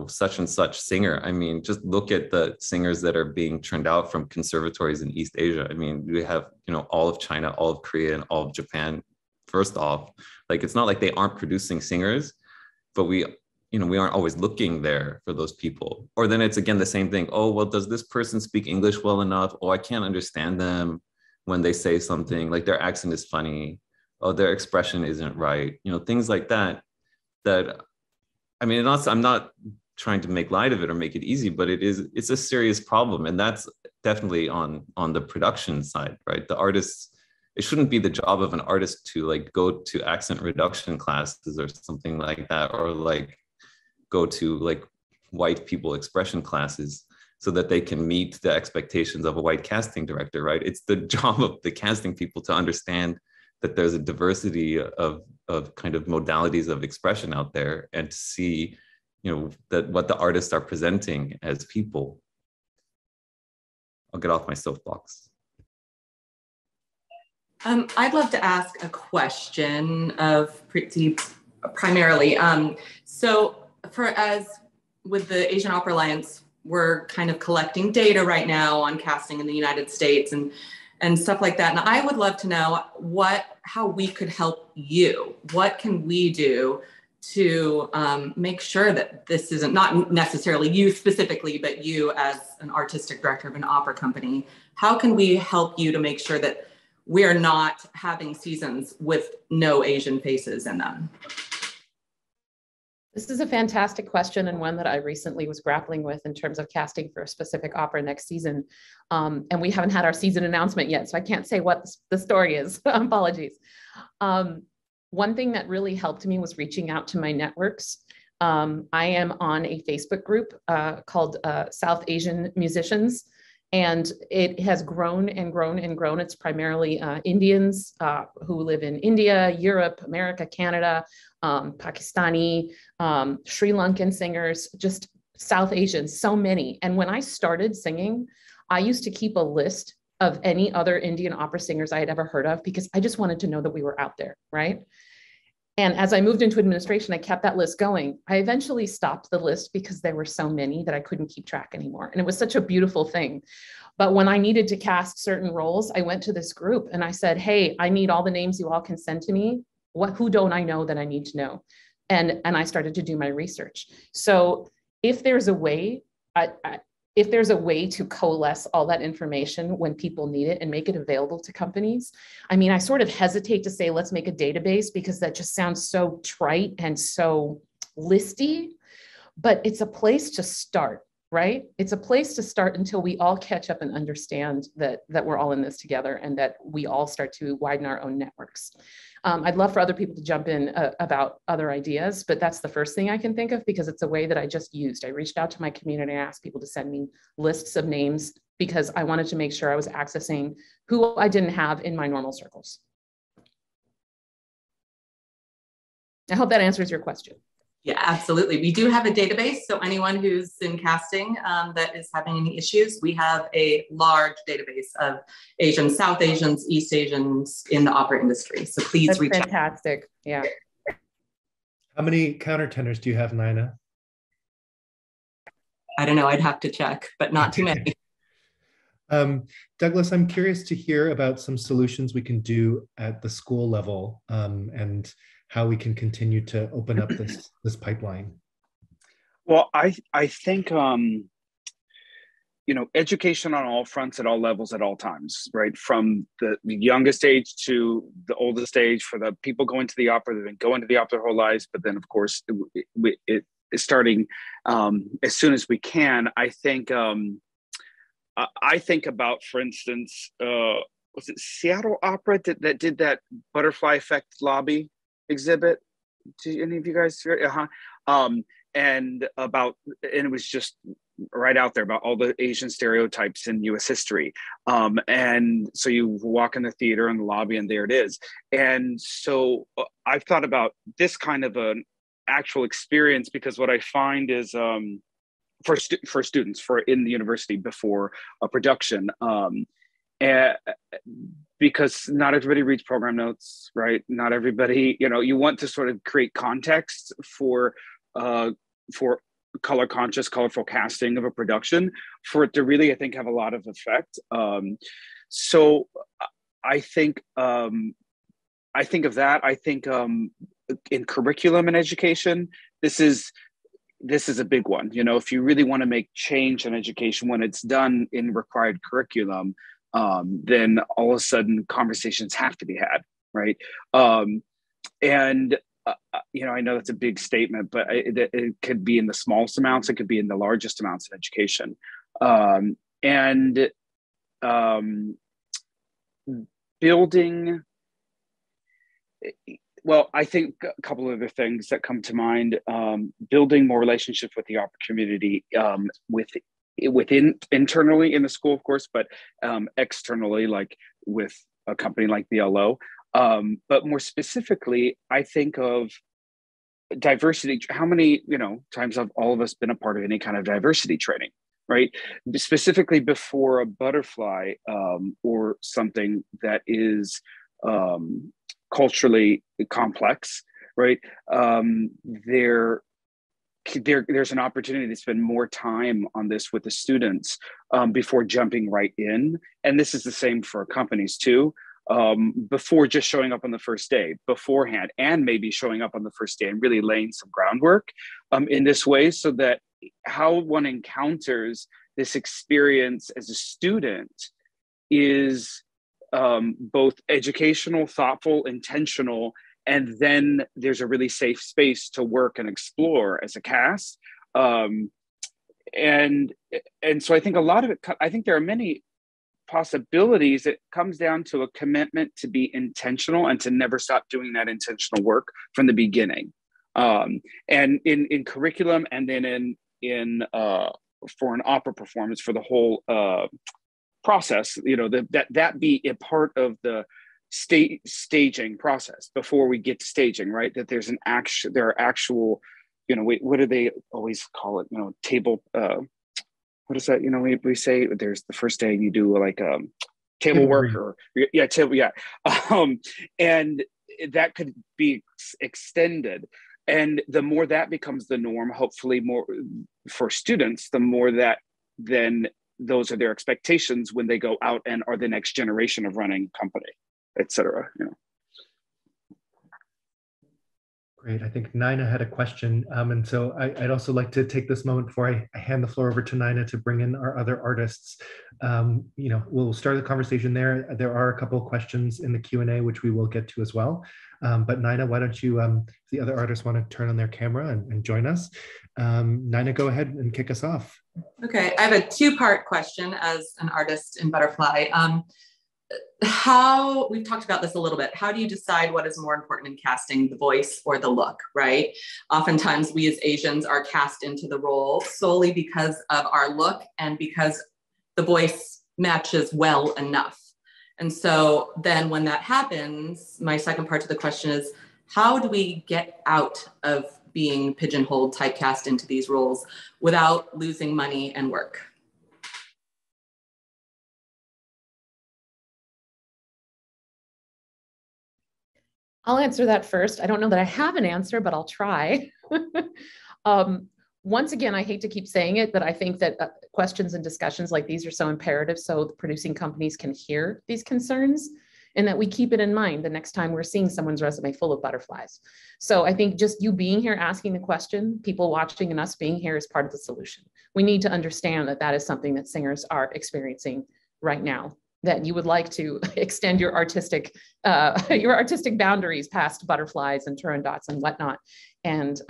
such and such singer. I mean, just look at the singers that are being turned out from conservatories in East Asia. I mean, we have, all of China, all of Korea, and all of Japan. First off, like, it's not like they aren't producing singers, but we aren't always looking there for those people. Or then it's again the same thing. Oh, well, does this person speak English well enough? Oh, I can't understand them when they say something, like their accent is funny. oh, their expression isn't right, things like that, I mean, I'm not trying to make light of it or make it easy, but it's a serious problem. And that's definitely on the production side, right? The artists, it shouldn't be the job of an artist to like go to accent reduction classes or something like that, or like go to like white people expression classes so that they can meet the expectations of a white casting director, right? It's the job of the casting people to understand that there's a diversity of kind of modalities of expression out there, and to see, that what the artists are presenting as people. I'll get off my soapbox. I'd love to ask a question of Priti primarily. So as with the Asian Opera Alliance, we're kind of collecting data right now on casting in the United States and stuff like that. And I would love to know how we could help you. What can we do to make sure that this isn't, not necessarily you specifically, but you as an artistic director of an opera company, how can we help you to make sure that we're not having seasons with no Asian faces in them? This is a fantastic question, and one that I recently was grappling with in terms of casting for a specific opera next season. And we haven't had our season announcement yet, so I can't say what the story is. Apologies. One thing that really helped me was reaching out to my networks. I am on a Facebook group called South Asian Musicians, and it has grown and grown and grown. It's primarily Indians who live in India, Europe, America, Canada, Pakistani, Sri Lankan singers, just South Asians, so many. And when I started singing, I used to keep a list of any other Indian opera singers I had ever heard of, because I just wanted to know that we were out there, right? And as I moved into administration, I kept that list going. I eventually stopped the list because there were so many that I couldn't keep track anymore. And it was such a beautiful thing. But when I needed to cast certain roles, I went to this group and I said, hey, I need all the names you all can send to me. Who don't I know that I need to know? And I started to do my research. So if there's a way, if there's a way to coalesce all that information when people need it and make it available to companies, I mean, I sort of hesitate to say, let's make a database, because that just sounds so trite and so listy, but it's a place to start, right? It's a place to start until we all catch up and understand that we're all in this together, and that we all start to widen our own networks. I'd love for other people to jump in about other ideas, but that's the first thing I can think of, because it's a way that I just used. I reached out to my community and asked people to send me lists of names, because I wanted to make sure I was accessing who I didn't have in my normal circles. I hope that answers your question. Yeah, absolutely. We do have a database. So anyone who's in casting that is having any issues, we have a large database of Asians, South Asians, East Asians in the opera industry. So please reach out. Fantastic. Yeah. How many countertenors do you have, Nina? I don't know. I'd have to check, but not too many. Douglas, I'm curious to hear about some solutions we can do at the school level, and how we can continue to open up this pipeline. Well, I think education on all fronts, at all levels, at all times, right? From the youngest age to the oldest age, for the people going to the opera, they've been going to the opera their whole lives, but then of course it is starting as soon as we can. I think about, for instance, was it Seattle Opera that did that butterfly effect lobby exhibit? Do any of you guys? And it was just right out there about all the Asian stereotypes in U.S. history. And so you walk in the theater in the lobby, and there it is. And so I've thought about this kind of an actual experience, because what I find is for students in the university before a production. Because not everybody reads program notes, right? Not everybody, you want to sort of create context for color conscious, colorful casting of a production, for it to really, I think, have a lot of effect. So I think of that. I think in curriculum and education, this is a big one. If you really want to make change in education, when it's done in required curriculum, then all of a sudden conversations have to be had right? And you know, I know that's a big statement, but it could be in the smallest amounts, it could be in the largest amounts of education. Building, well, I think a couple of other things that come to mind: building more relationships with the Opera community, within internally in the school, of course, but externally, like with a company like BLO. But more specifically, I think of diversity. How many, you know, times have all of us been a part of any kind of diversity training, right? Specifically before a butterfly, or something that is culturally complex, right? There's an opportunity to spend more time on this with the students before jumping right in. And this is the same for companies too. Before just showing up on the first day, beforehand, and maybe showing up on the first day and really laying some groundwork in this way, so that how one encounters this experience as a student is both educational, thoughtful, intentional, and then there's a really safe space to work and explore as a cast. And so I think a lot of it, I think there are many possibilities. It comes down to a commitment to be intentional and to never stop doing that intentional work from the beginning. And in curriculum, and then in for an opera performance, for the whole process, you know, that be a part of the staging process before we get to staging, right? That there's there are actual, you know, what do they always call it? You know, table. What is that? You know, we say there's the first day you do like table work, or table, and that could be extended. And the more that becomes the norm, hopefully more for students, the more that then those are their expectations when they go out and are the next generation of running company, et cetera, you know. Great. I think Nina had a question. And so I'd also like to take this moment before I hand the floor over to Nina to bring in our other artists. You know, we'll start the conversation there. There are a couple of questions in the Q&A, which we will get to as well. But Nina, why don't you, if the other artists want to turn on their camera and join us. Nina, go ahead and kick us off. Okay, I have a two-part question as an artist in Butterfly. How, we've talked about this a little bit, how do you decide what is more important in casting, the voice or the look, right? Oftentimes we as Asians are cast into the role solely because of our look and because the voice matches well enough. And so then when that happens, my second part to the question is, how do we get out of being pigeonholed, typecast into these roles without losing money and work? I'll answer that first. I don't know that I have an answer, but I'll try. Once again, I hate to keep saying it, but I think that questions and discussions like these are so imperative so the producing companies can hear these concerns and that we keep it in mind the next time we're seeing someone's resume full of butterflies. So I think just you being here, asking the question, people watching and us being here is part of the solution. We need to understand that that is something that singers are experiencing right now, that you would like to extend your artistic boundaries past butterflies and turn dots and whatnot, and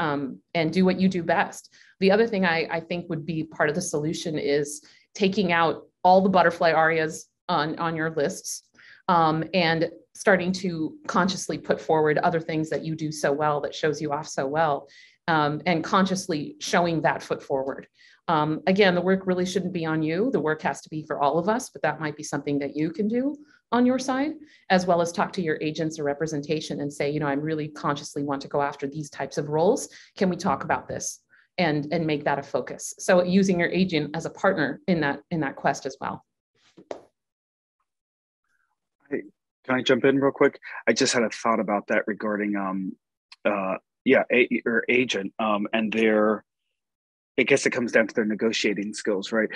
do what you do best. The other thing I think would be part of the solution is taking out all the butterfly arias on your lists, and starting to consciously put forward other things that you do so well, that shows you off so well, and consciously showing that foot forward. Again, the work really shouldn't be on you. The work has to be for all of us, but that might be something that you can do on your side, as well as talk to your agents or representation and say, you know, I really consciously want to go after these types of roles. Can we talk about this and make that a focus? So using your agent as a partner in that quest as well. Can I jump in real quick? I just had a thought about that regarding agent and their, I guess it comes down to their negotiating skills, right?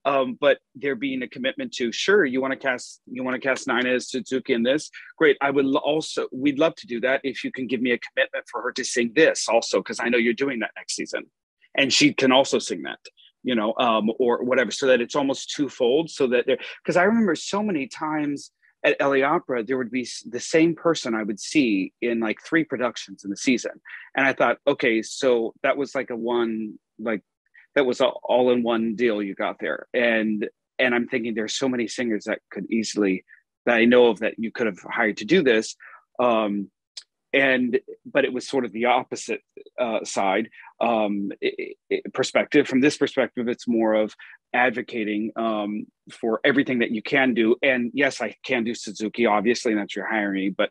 But there being a commitment to, sure, you want to cast Nina as Suzuki in this, great. We'd love to do that if you can give me a commitment for her to sing this also, because I know you're doing that next season, and she can also sing that, you know, or whatever, so that it's almost twofold. So that because I remember so many times at LA Opera, there would be the same person I would see in like 3 productions in the season. And I thought, okay, so that was like that was an all-in-one deal you got there. And I'm thinking there's so many singers that I know of that you could have hired to do this. But it was sort of the opposite side perspective. From this perspective, it's more of advocating for everything that you can do. And yes, I can do Suzuki, obviously, and that's your hiring me, but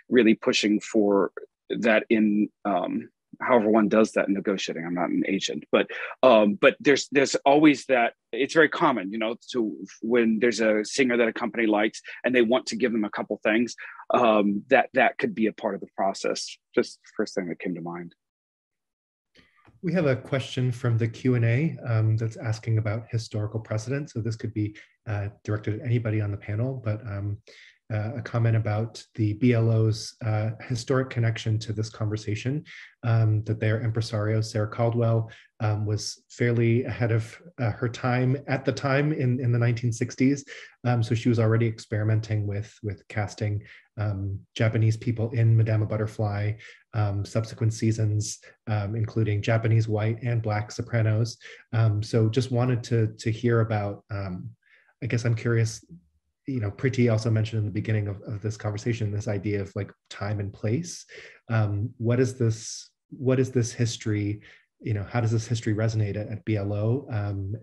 really pushing for that in however one does that in negotiating. I'm not an agent, but there's always that. It's very common, to when there's a singer that a company likes and they want to give them a couple things, that could be a part of the process. Just first thing that came to mind. We have a question from the Q&A that's asking about historical precedent. So this could be directed at anybody on the panel, but a comment about the BLO's historic connection to this conversation, that their impresario, Sarah Caldwell, was fairly ahead of her time at the time in the 1960s. So she was already experimenting with casting Japanese people in Madame Butterfly, subsequent seasons, including Japanese white and black sopranos. So just wanted to hear about, I guess I'm curious, Priti also mentioned in the beginning of this conversation, this idea of like time and place. What is this history? How does this history resonate at BLO?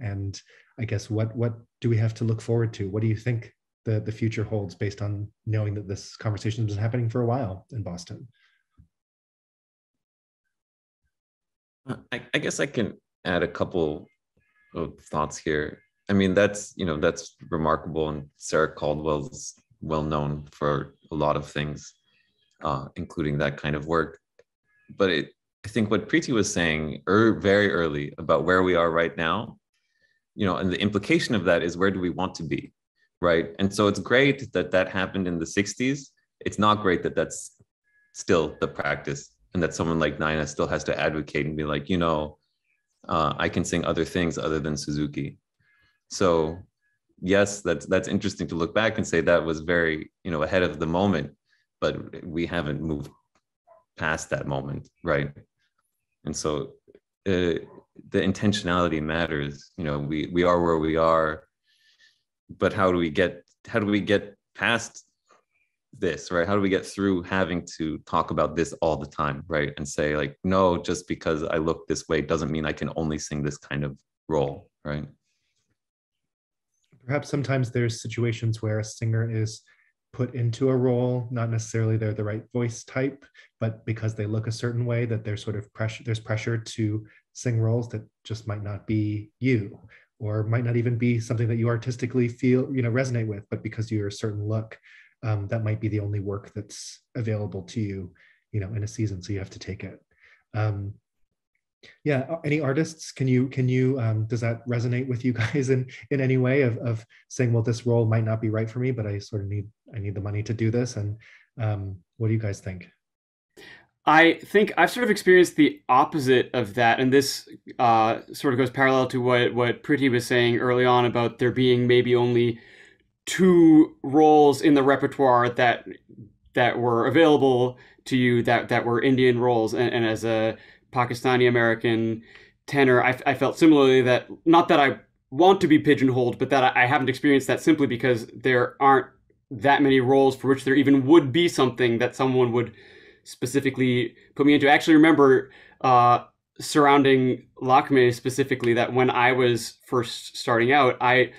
And I guess what do we have to look forward to? What do you think the future holds based on knowing that this conversation has been happening for a while in Boston? I guess I can add a couple of thoughts here. I mean, that's remarkable, and Sarah Caldwell's well known for a lot of things, including that kind of work. But I think what Priti was saying very early about where we are right now, and the implication of that is, where do we want to be, right? And so it's great that happened in the 60s. It's not great that that's still the practice, and that someone like Nina still has to advocate and be like, I can sing other things other than Suzuki. So yes, that's interesting to look back and say that was very, ahead of the moment, but we haven't moved past that moment, right? And so the intentionality matters. We are where we are, but how do we get past this, right? How do we get through having to talk about this all the time, right? And say like, no, just because I look this way doesn't mean I can only sing this kind of role, right? Perhaps sometimes there's situations where a singer is put into a role, not necessarily they're the right voice type, but because they look a certain way, that there's sort of there's pressure to sing roles that just might not be you, or might not even be something that you artistically feel, resonate with, but because you're a certain look, that might be the only work that's available to you, in a season. So you have to take it. Yeah, any artists, can you does that resonate with you guys in any way of saying, well, this role might not be right for me, but I sort of need the money to do this? And what do you guys think? I think I've sort of experienced the opposite of that, and this sort of goes parallel to what Priti was saying early on about there being maybe only 2 roles in the repertoire that were available to you that were Indian roles, and as a Pakistani American tenor, I felt similarly that, not that I want to be pigeonholed, but that I haven't experienced that simply because there aren't that many roles for which there even would be something that someone would specifically put me into. I actually remember surrounding Lakme specifically, that when I was first starting out, I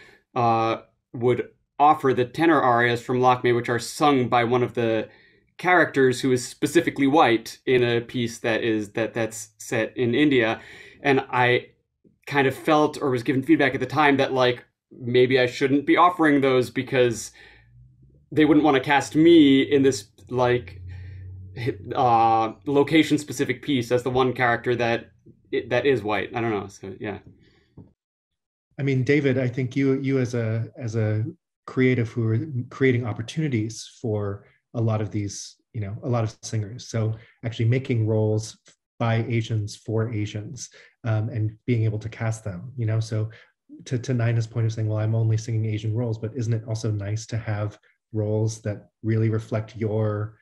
would offer the tenor arias from Lakme, which are sung by one of the characters who is specifically white in a piece that's set in India. And I kind of felt, or was given feedback at the time, that like maybe I shouldn't be offering those because they wouldn't want to cast me in this like location specific piece as the one character that is white. I don't know. So yeah. I mean, David, I think you as a creative who are creating opportunities for a lot of these, a lot of singers. So actually making roles by Asians for Asians, and being able to cast them, so to Nina's point of saying, well, I'm only singing Asian roles, but isn't it also nice to have roles that really reflect your,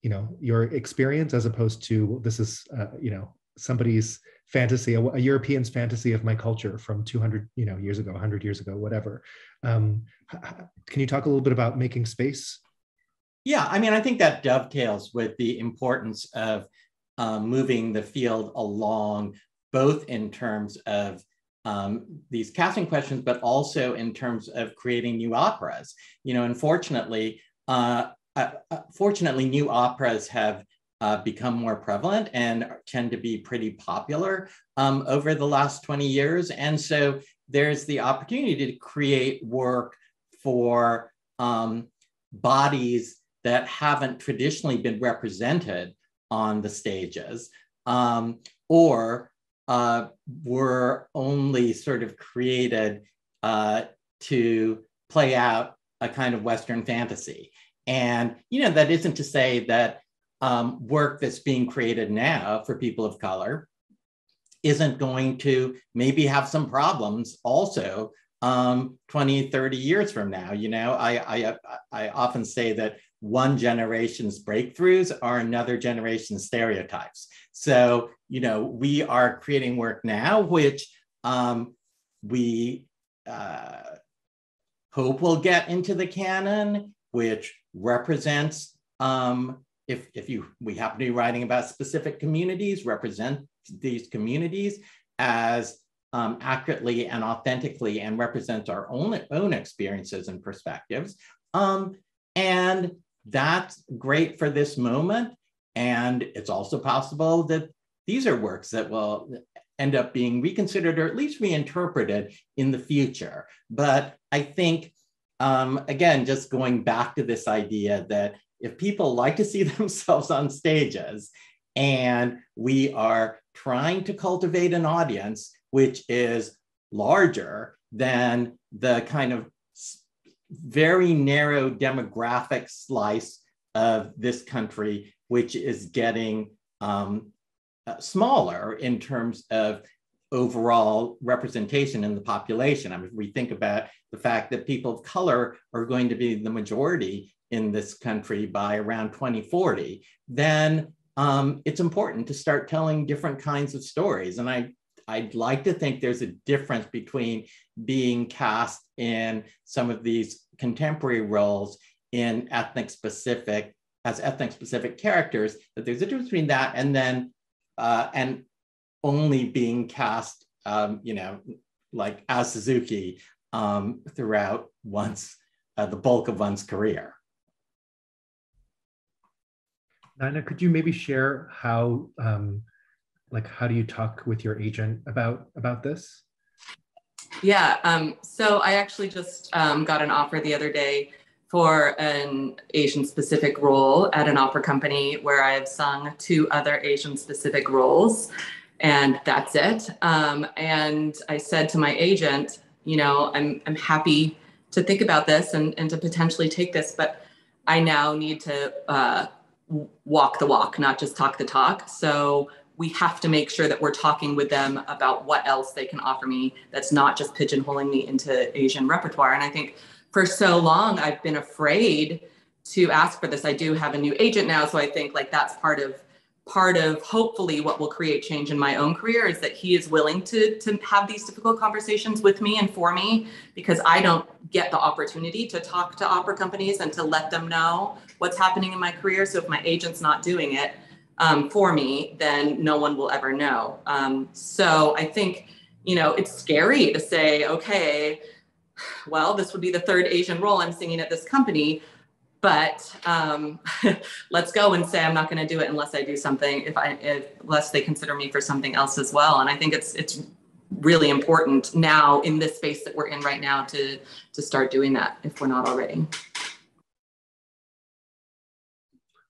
your experience, as opposed to this is, somebody's fantasy, a European's fantasy of my culture from 200, years ago, 100 years ago, whatever. Can you talk a little bit about making space? Yeah, I mean, I think that dovetails with the importance of moving the field along, both in terms of these casting questions, but also in terms of creating new operas. Unfortunately, fortunately, new operas have become more prevalent and tend to be pretty popular over the last 20 years. And so there's the opportunity to create work for bodies that haven't traditionally been represented on the stages, or were only sort of created to play out a kind of Western fantasy. And that isn't to say that work that's being created now for people of color isn't going to maybe have some problems also 20, 30 years from now. I often say that one generation's breakthroughs are another generation's stereotypes. So, we are creating work now, which we hope will get into the canon, which represents, we happen to be writing about specific communities, represent these communities as accurately and authentically, and represents our own experiences and perspectives. And that's great for this moment. And it's also possible that these are works that will end up being reconsidered or at least reinterpreted in the future. But I think, again, just going back to this idea that if people like to see themselves on stages, and we are trying to cultivate an audience which is larger than the kind of very narrow demographic slice of this country, which is getting smaller in terms of overall representation in the population. I mean, if we think about the fact that people of color are going to be the majority in this country by around 2040, then it's important to start telling different kinds of stories. And I'd like to think there's a difference between being cast in some of these contemporary roles in ethnic specific characters, that there's a difference between that and then and only being cast, like as Suzuki throughout the bulk of one's career. Nina, could you maybe share how do you talk with your agent about this? Yeah, so I actually just got an offer the other day for an Asian-specific role at an opera company where I have sung 2 other Asian-specific roles, and that's it. And I said to my agent, I'm happy to think about this and to potentially take this, but I now need to walk the walk, not just talk the talk. So we have to make sure that we're talking with them about what else they can offer me that's not just pigeonholing me into Asian repertoire. And I think for so long, I've been afraid to ask for this. I do have a new agent now, so I think that's part of hopefully what will create change in my own career, is that he is willing to have these difficult conversations with me and for me, because I don't get the opportunity to talk to opera companies and to let them know what's happening in my career. So if my agent's not doing it for me, then no one will ever know. So I think, it's scary to say, okay, well, this would be the 3rd Asian role I'm singing at this company, but let's go and say I'm not going to do it unless I do something, unless they consider me for something else as well. And I think it's really important now in this space that we're in right now to start doing that if we're not already.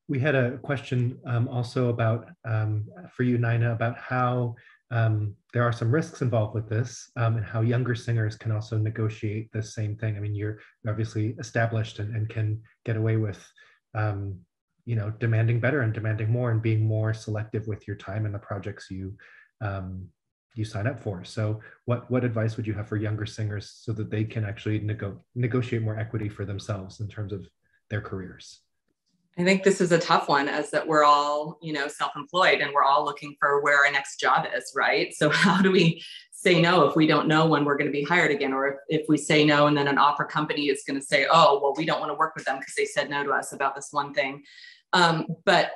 We had a question also about, for you, Nina, about how there are some risks involved with this, and how younger singers can also negotiate the same thing. I mean, you're obviously established and can get away with, demanding better and demanding more and being more selective with your time and the projects you sign up for. So what advice would you have for younger singers so that they can actually negotiate more equity for themselves in terms of their careers? I think this is a tough one, as that we're all, self-employed and we're all looking for where our next job is, right? So how do we say no if we don't know when we're going to be hired again? Or if we say no and then an opera company is going to say, oh, well, we don't want to work with them because they said no to us about this one thing. But,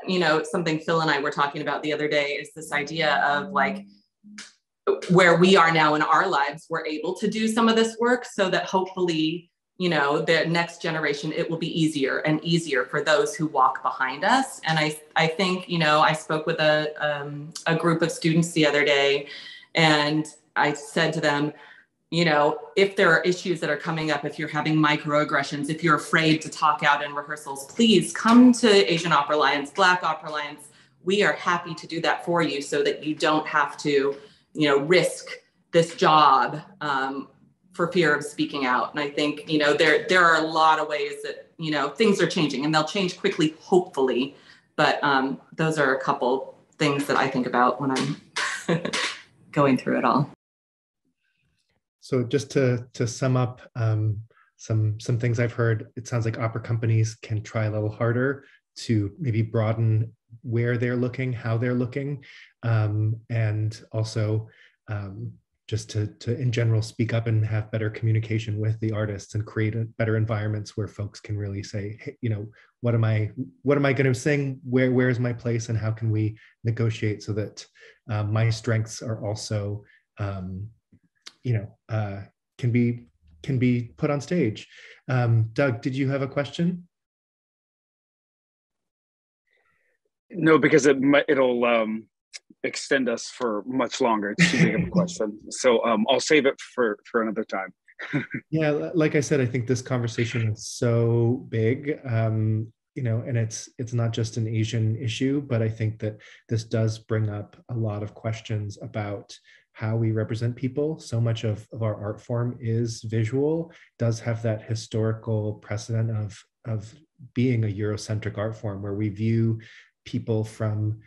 something Phil and I were talking about the other day is this idea of like, where we are now in our lives, we're able to do some of this work so that hopefully, the next generation, it will be easier and easier for those who walk behind us. And I think, I spoke with a group of students the other day, and I said to them, if there are issues that are coming up, if you're having microaggressions, if you're afraid to talk out in rehearsals, please come to Asian Opera Alliance, Black Opera Alliance. We are happy to do that for you so that you don't have to, risk this job for fear of speaking out. And I think, there are a lot of ways that, things are changing, and they'll change quickly, hopefully. But those are a couple things that I think about when I'm going through it all. So just to sum up some things I've heard, it sounds like opera companies can try a little harder to maybe broaden where they're looking, how they're looking, and also just to in general speak up and have better communication with the artists and create better environments where folks can really say, hey, what am I going to sing? Where's my place, and how can we negotiate so that my strengths are also can be put on stage. Doug, did you have a question? No, because it'll extend us for much longer. It's too big of a question. So I'll save it for another time. Yeah, like I said, I think this conversation is so big, and it's not just an Asian issue, but I think that this does bring up a lot of questions about how we represent people. So much of our art form is visual, does have that historical precedent of being a Eurocentric art form where we view people from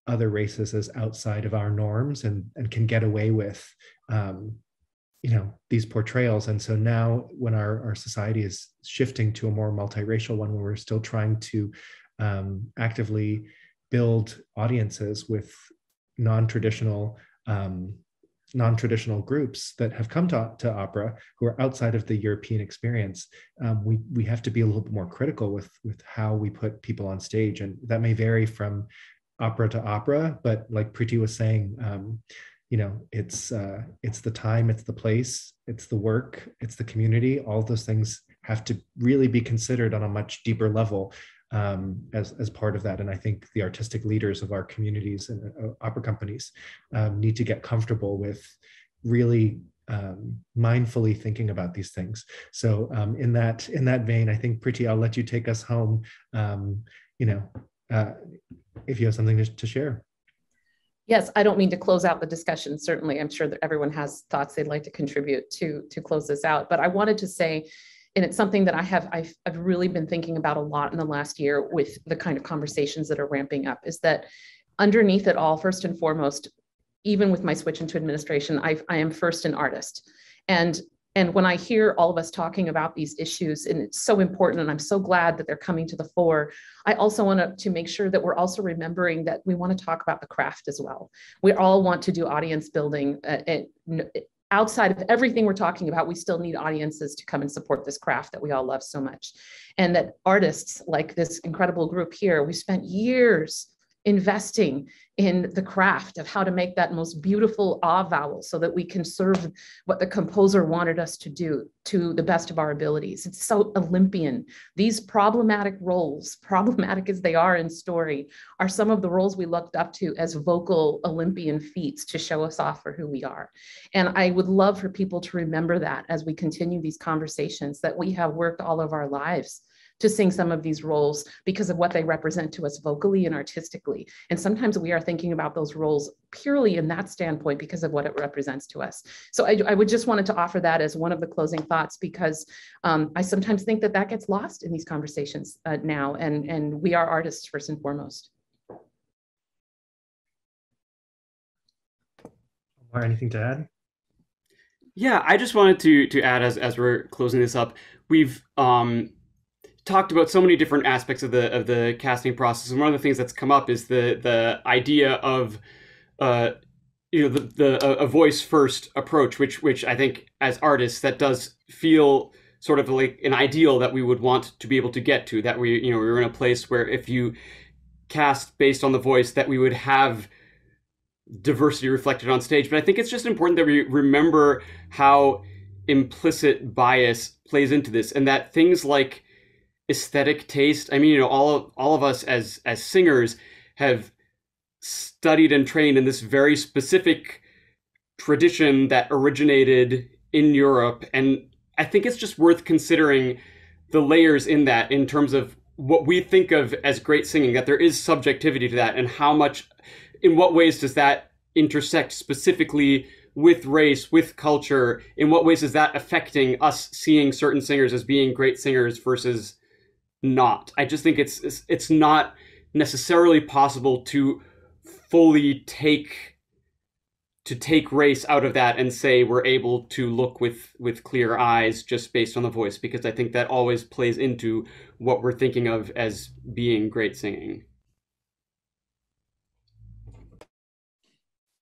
other races as outside of our norms and can get away with these portrayals. And so now when our society is shifting to a more multiracial one, where we're still trying to actively build audiences with non-traditional groups that have come to opera who are outside of the European experience, we have to be a little bit more critical with how we put people on stage. And that may vary from opera to opera, but like Priti was saying, it's the time, it's the place, it's the work, it's the community. All those things have to really be considered on a much deeper level as part of that. And I think the artistic leaders of our communities and opera companies need to get comfortable with really mindfully thinking about these things. So in that vein, I think Priti, I'll let you take us home. If you have something to share. Yes, I don't mean to close out the discussion. Certainly, I'm sure that everyone has thoughts they'd like to contribute to close this out. But I wanted to say, and it's something that I've really been thinking about a lot in the last year with the kind of conversations that are ramping up, is that underneath it all, first and foremost, even with my switch into administration, I am first an artist. And when I hear all of us talking about these issues, and it's so important, and I'm so glad that they're coming to the fore, I also want to make sure that we're also remembering that we want to talk about the craft as well. We all want to do audience building. Outside of everything we're talking about, we still need audiences to come and support this craft that we all love so much. And that artists like this incredible group here, we spent years investing in the craft of how to make that most beautiful ah vowel so that we can serve what the composer wanted us to do to the best of our abilities. It's so Olympian. These problematic roles, problematic as they are in story, are some of the roles we looked up to as vocal Olympian feats to show us off for who we are. And I would love for people to remember that as we continue these conversations, that we have worked all of our lives to sing some of these roles because of what they represent to us vocally and artistically. And sometimes we are thinking about those roles purely in that standpoint because of what it represents to us. So I would just wanted to offer that as one of the closing thoughts, because I sometimes think that that gets lost in these conversations now, and we are artists first and foremost. Or anything to add? Yeah, I just wanted to add as we're closing this up, we've talked about so many different aspects of the casting process, and one of the things that's come up is the idea of a voice first approach, which I think as artists that does feel sort of like an ideal that we would want to be able to get to, that we were in a place where if you cast based on the voice that we would have diversity reflected on stage. But I think it's just important that we remember how implicit bias plays into this, and that things like aesthetic taste, I mean, all of us as singers have studied and trained in this very specific tradition that originated in Europe. And I think it's just worth considering the layers in that, in terms of what we think of as great singing, that there is subjectivity to that, and how much, in what ways does that intersect specifically with race, with culture? In what ways is that affecting us seeing certain singers as being great singers versus not? I just think it's not necessarily possible to fully take race out of that and say we're able to look with clear eyes just based on the voice, because I think that always plays into what we're thinking of as being great singing.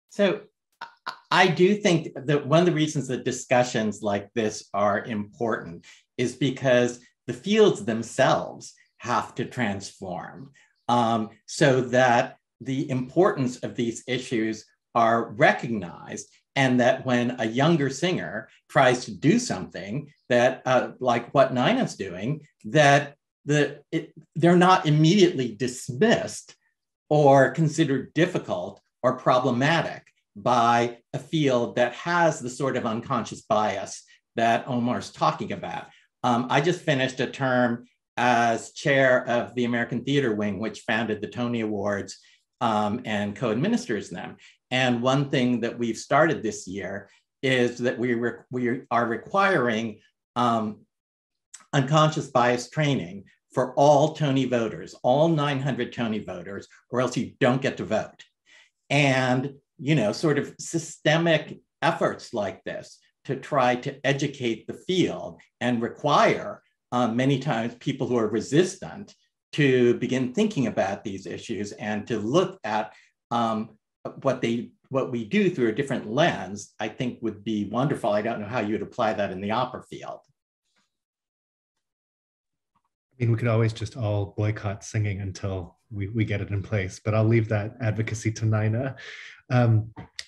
So I do think that one of the reasons that discussions like this are important is because the fields themselves have to transform, so that the importance of these issues are recognized, and that when a younger singer tries to do something that like what Nina's doing, that they're not immediately dismissed or considered difficult or problematic by a field that has the sort of unconscious bias that Omar's talking about. I just finished a term as chair of the American Theater Wing, which founded the Tony Awards and co-administers them. And one thing that we've started this year is that we are requiring unconscious bias training for all Tony voters, all 900 Tony voters, or else you don't get to vote. And, sort of systemic efforts like this to try to educate the field and require many times people who are resistant to begin thinking about these issues and to look at what we do through a different lens, I think would be wonderful. I don't know how you'd apply that in the opera field. I mean, we could always just all boycott singing until we get it in place, but I'll leave that advocacy to Nina.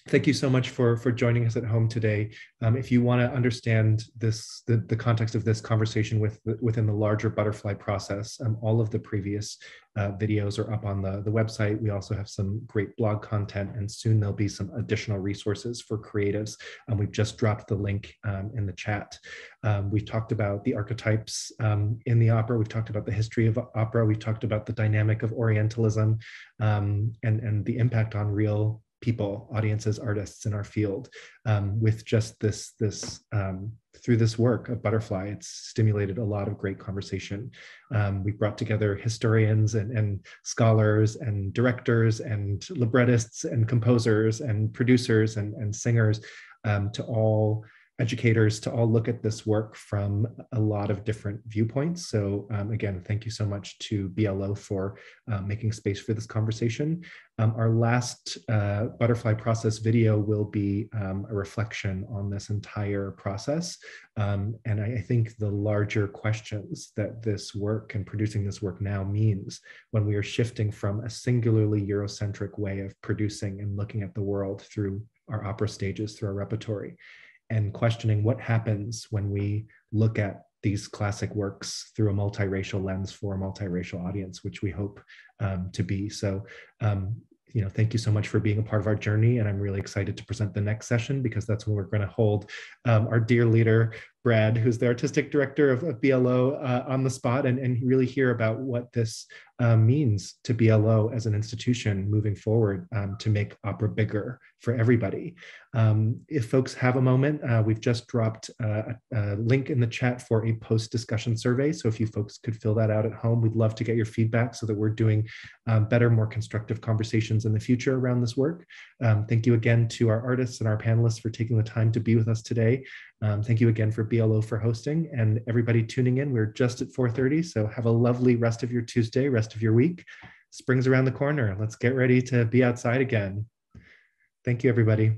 Thank you so much for joining us at home today. If you want to understand the context of this conversation within the larger butterfly process, all of the previous videos are up on the website. We also have some great blog content, and soon there'll be some additional resources for creatives. We've just dropped the link in the chat. We've talked about the archetypes in the opera. We've talked about the history of opera. We've talked about the dynamic of Orientalism and the impact on real people, audiences, artists in our field. With just this through this work of Butterfly, it's stimulated a lot of great conversation. We brought together historians and scholars and directors and librettists and composers and producers and singers, to all educators, to all look at this work from a lot of different viewpoints. So again, thank you so much to BLO for making space for this conversation. Our last butterfly process video will be a reflection on this entire process. And I think the larger questions that this work and producing this work now means when we are shifting from a singularly Eurocentric way of producing and looking at the world through our opera stages, through our repertory, and questioning what happens when we look at these classic works through a multiracial lens for a multiracial audience, which we hope to be. So, thank you so much for being a part of our journey. And I'm really excited to present the next session, because that's when we're going to hold our dear leader, Brad, who's the artistic director of BLO, on the spot and really hear about what this means to BLO as an institution moving forward, to make opera bigger for everybody. If folks have a moment, we've just dropped a link in the chat for a post-discussion survey. So if you folks could fill that out at home, we'd love to get your feedback so that we're doing better, more constructive conversations in the future around this work. Thank you again to our artists and our panelists for taking the time to be with us today. Thank you again for BLO for hosting, and everybody tuning in. We're just at 4:30, so have a lovely rest of your Tuesday, rest of your week. Spring's around the corner. Let's get ready to be outside again. Thank you, everybody.